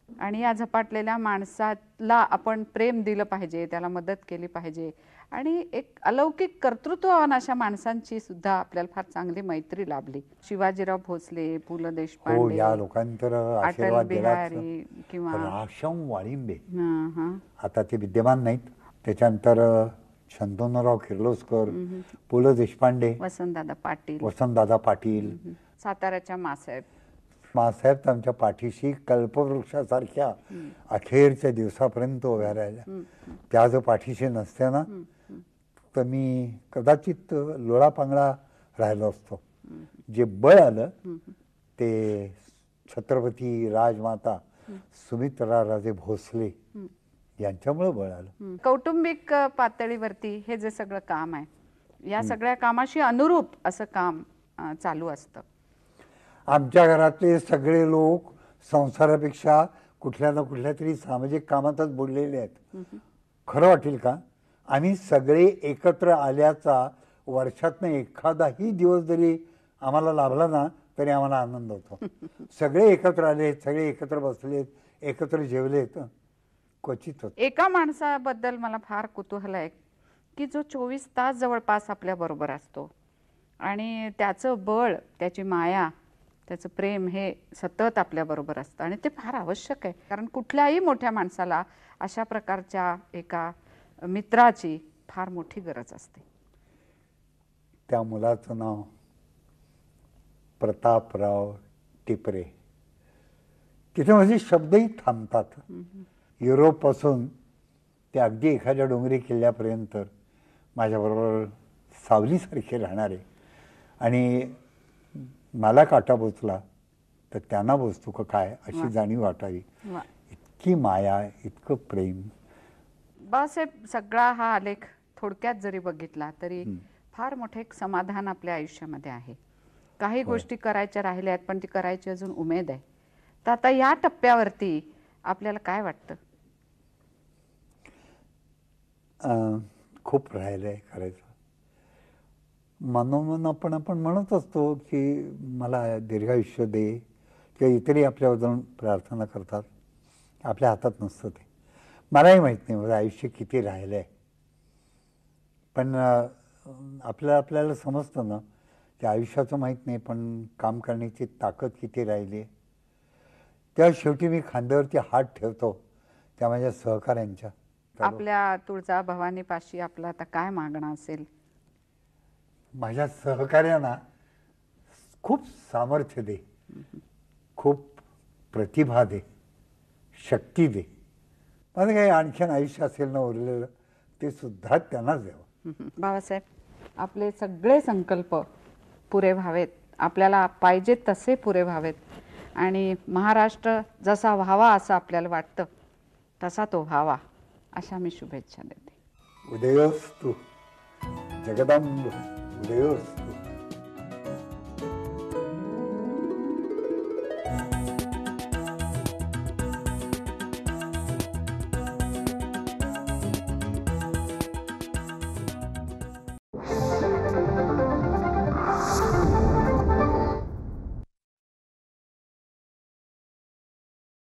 आणि या झपाटलेल्या माणसाला आपण प्रेम दिलं पाहिजे, त्याला मदत केली पाहिजे. आणि एक अलौकिक कर्तृत्ववान अशा माणसांची सुद्धा आपल्याला फार चांगली मैत्री लाभली. शिवाजीराव भोसले, पु ल हो, देशपांडे, या लोकांतर अटल आशीर्वाद बिहारी किंवा राशम वाळिंबे, हा, आता ते विद्यमान नाहीत. त्याच्यानंतर शंतनुराव किर्लोस्कर, पु ल देशपांडे, वसंतदादा पाटील, वसंतदादा पाटील, साताऱ्याच्या मासाहेब मासाहेब आमच्या पाठीशी कल्पवृक्षासारख्या अखेरच्या दिवसापर्यंत उभ्या राहिल्या. त्या जर पाठीशी नसत्या ना, तर मी कदाचित लोळापांगळा राहिलो असतो. जे बळ आलं ते छत्रपती राजमाता सुमित्रा राजे भोसले यांच्यामुळे बळ आलं. कौटुंबिक पातळीवरती हे जे सगळं काम आहे, या सगळ्या कामाशी अनुरूप असं काम चालू असतं. आमच्या घरातले सगळे लोक संसारापेक्षा कुठल्या ना कुठल्या तरी सामाजिक कामातच बुडलेले आहेत. खरं वाटेल का, आम्ही सगळे एकत्र आल्याचा वर्षातनं एखादाही दिवस जरी आम्हाला लाभला ना, तरी आम्हाला आनंद होतो. सगळे एकत्र आलेत, सगळे एकत्र बसलेत, एकत्र जेवलेत, क्वचित. एका माणसाबद्दल मला फार कुतूहल आहे की जो 24 तास जवळपास आपल्या बरोबर असतो आणि त्याचं बळ, त्याची माया, त्याचं प्रेम हे सतत आपल्या बरोबर असतं. आणि ते फार आवश्यक आहे, कारण कुठल्याही मोठ्या माणसाला अशा प्रकारच्या एका मित्राची फार मोठी गरज असते. त्या मुलाचं नाव प्रतापराव टिपरे. तिथे माझे शब्दही थांबतात. युरोपपासून ते अगदी एखाद्या डोंगरी किल्ल्यापर्यंत माझ्याबरोबर सावलीसारखे राहणारे, आणि मला काटा बोचला तर त्यांना बोचतो का काय अशी जाणीव वाटावी. इतकी माया, इतकं प्रेम. बाबासाहेब, सगळा हा आलेख थोडक्यात जरी बघितला तरी फार मोठे एक समाधान आपल्या आयुष्यामध्ये आहे. काही गोष्टी करायच्या राहिल्या आहेत, पण ती करायची अजून उमेद आहे. तर आता या टप्प्यावरती आपल्याला काय वाटतं? खूप राहिलंय करायचं. मनोमन आपण म्हणत असतो की मला दीर्घायुष्य दे, किंवा इतरही आपल्याबद्दल प्रार्थना करतात. आपल्या हातात नसतं ते. मलाही माहीत नाही माझं आयुष्य किती राहिलं आहे, पण आपल्याला समजतं ना, त्या आयुष्याचं माहीत नाही, पण काम करण्याची ताकद किती राहिली आहे. तेव्हा शेवटी मी खांद्यावरती हात ठेवतो त्या माझ्या सहकाऱ्यांच्या. आपल्या तुळजा भवानीपाशी आपलं आता काय मागणं असेल? माझ्या सहकार्यांना खूप सामर्थ्य दे, खूप प्रतिभा दे, शक्ती दे. माझं काही आणखीन आयुष्य असेल ना उरलेलं, ते सुद्धा त्यांनाच द्यावं. बाबासाहेब, आपले सगळे संकल्प पुरे व्हावेत, आपल्याला पाहिजे तसे पुरे व्हावेत, आणि महाराष्ट्र जसा व्हावा असं आपल्याला वाटतं तसा तो व्हावा, अशा मी शुभेच्छा देते. उदयोस्तु जगदंब, उदयोस्तु.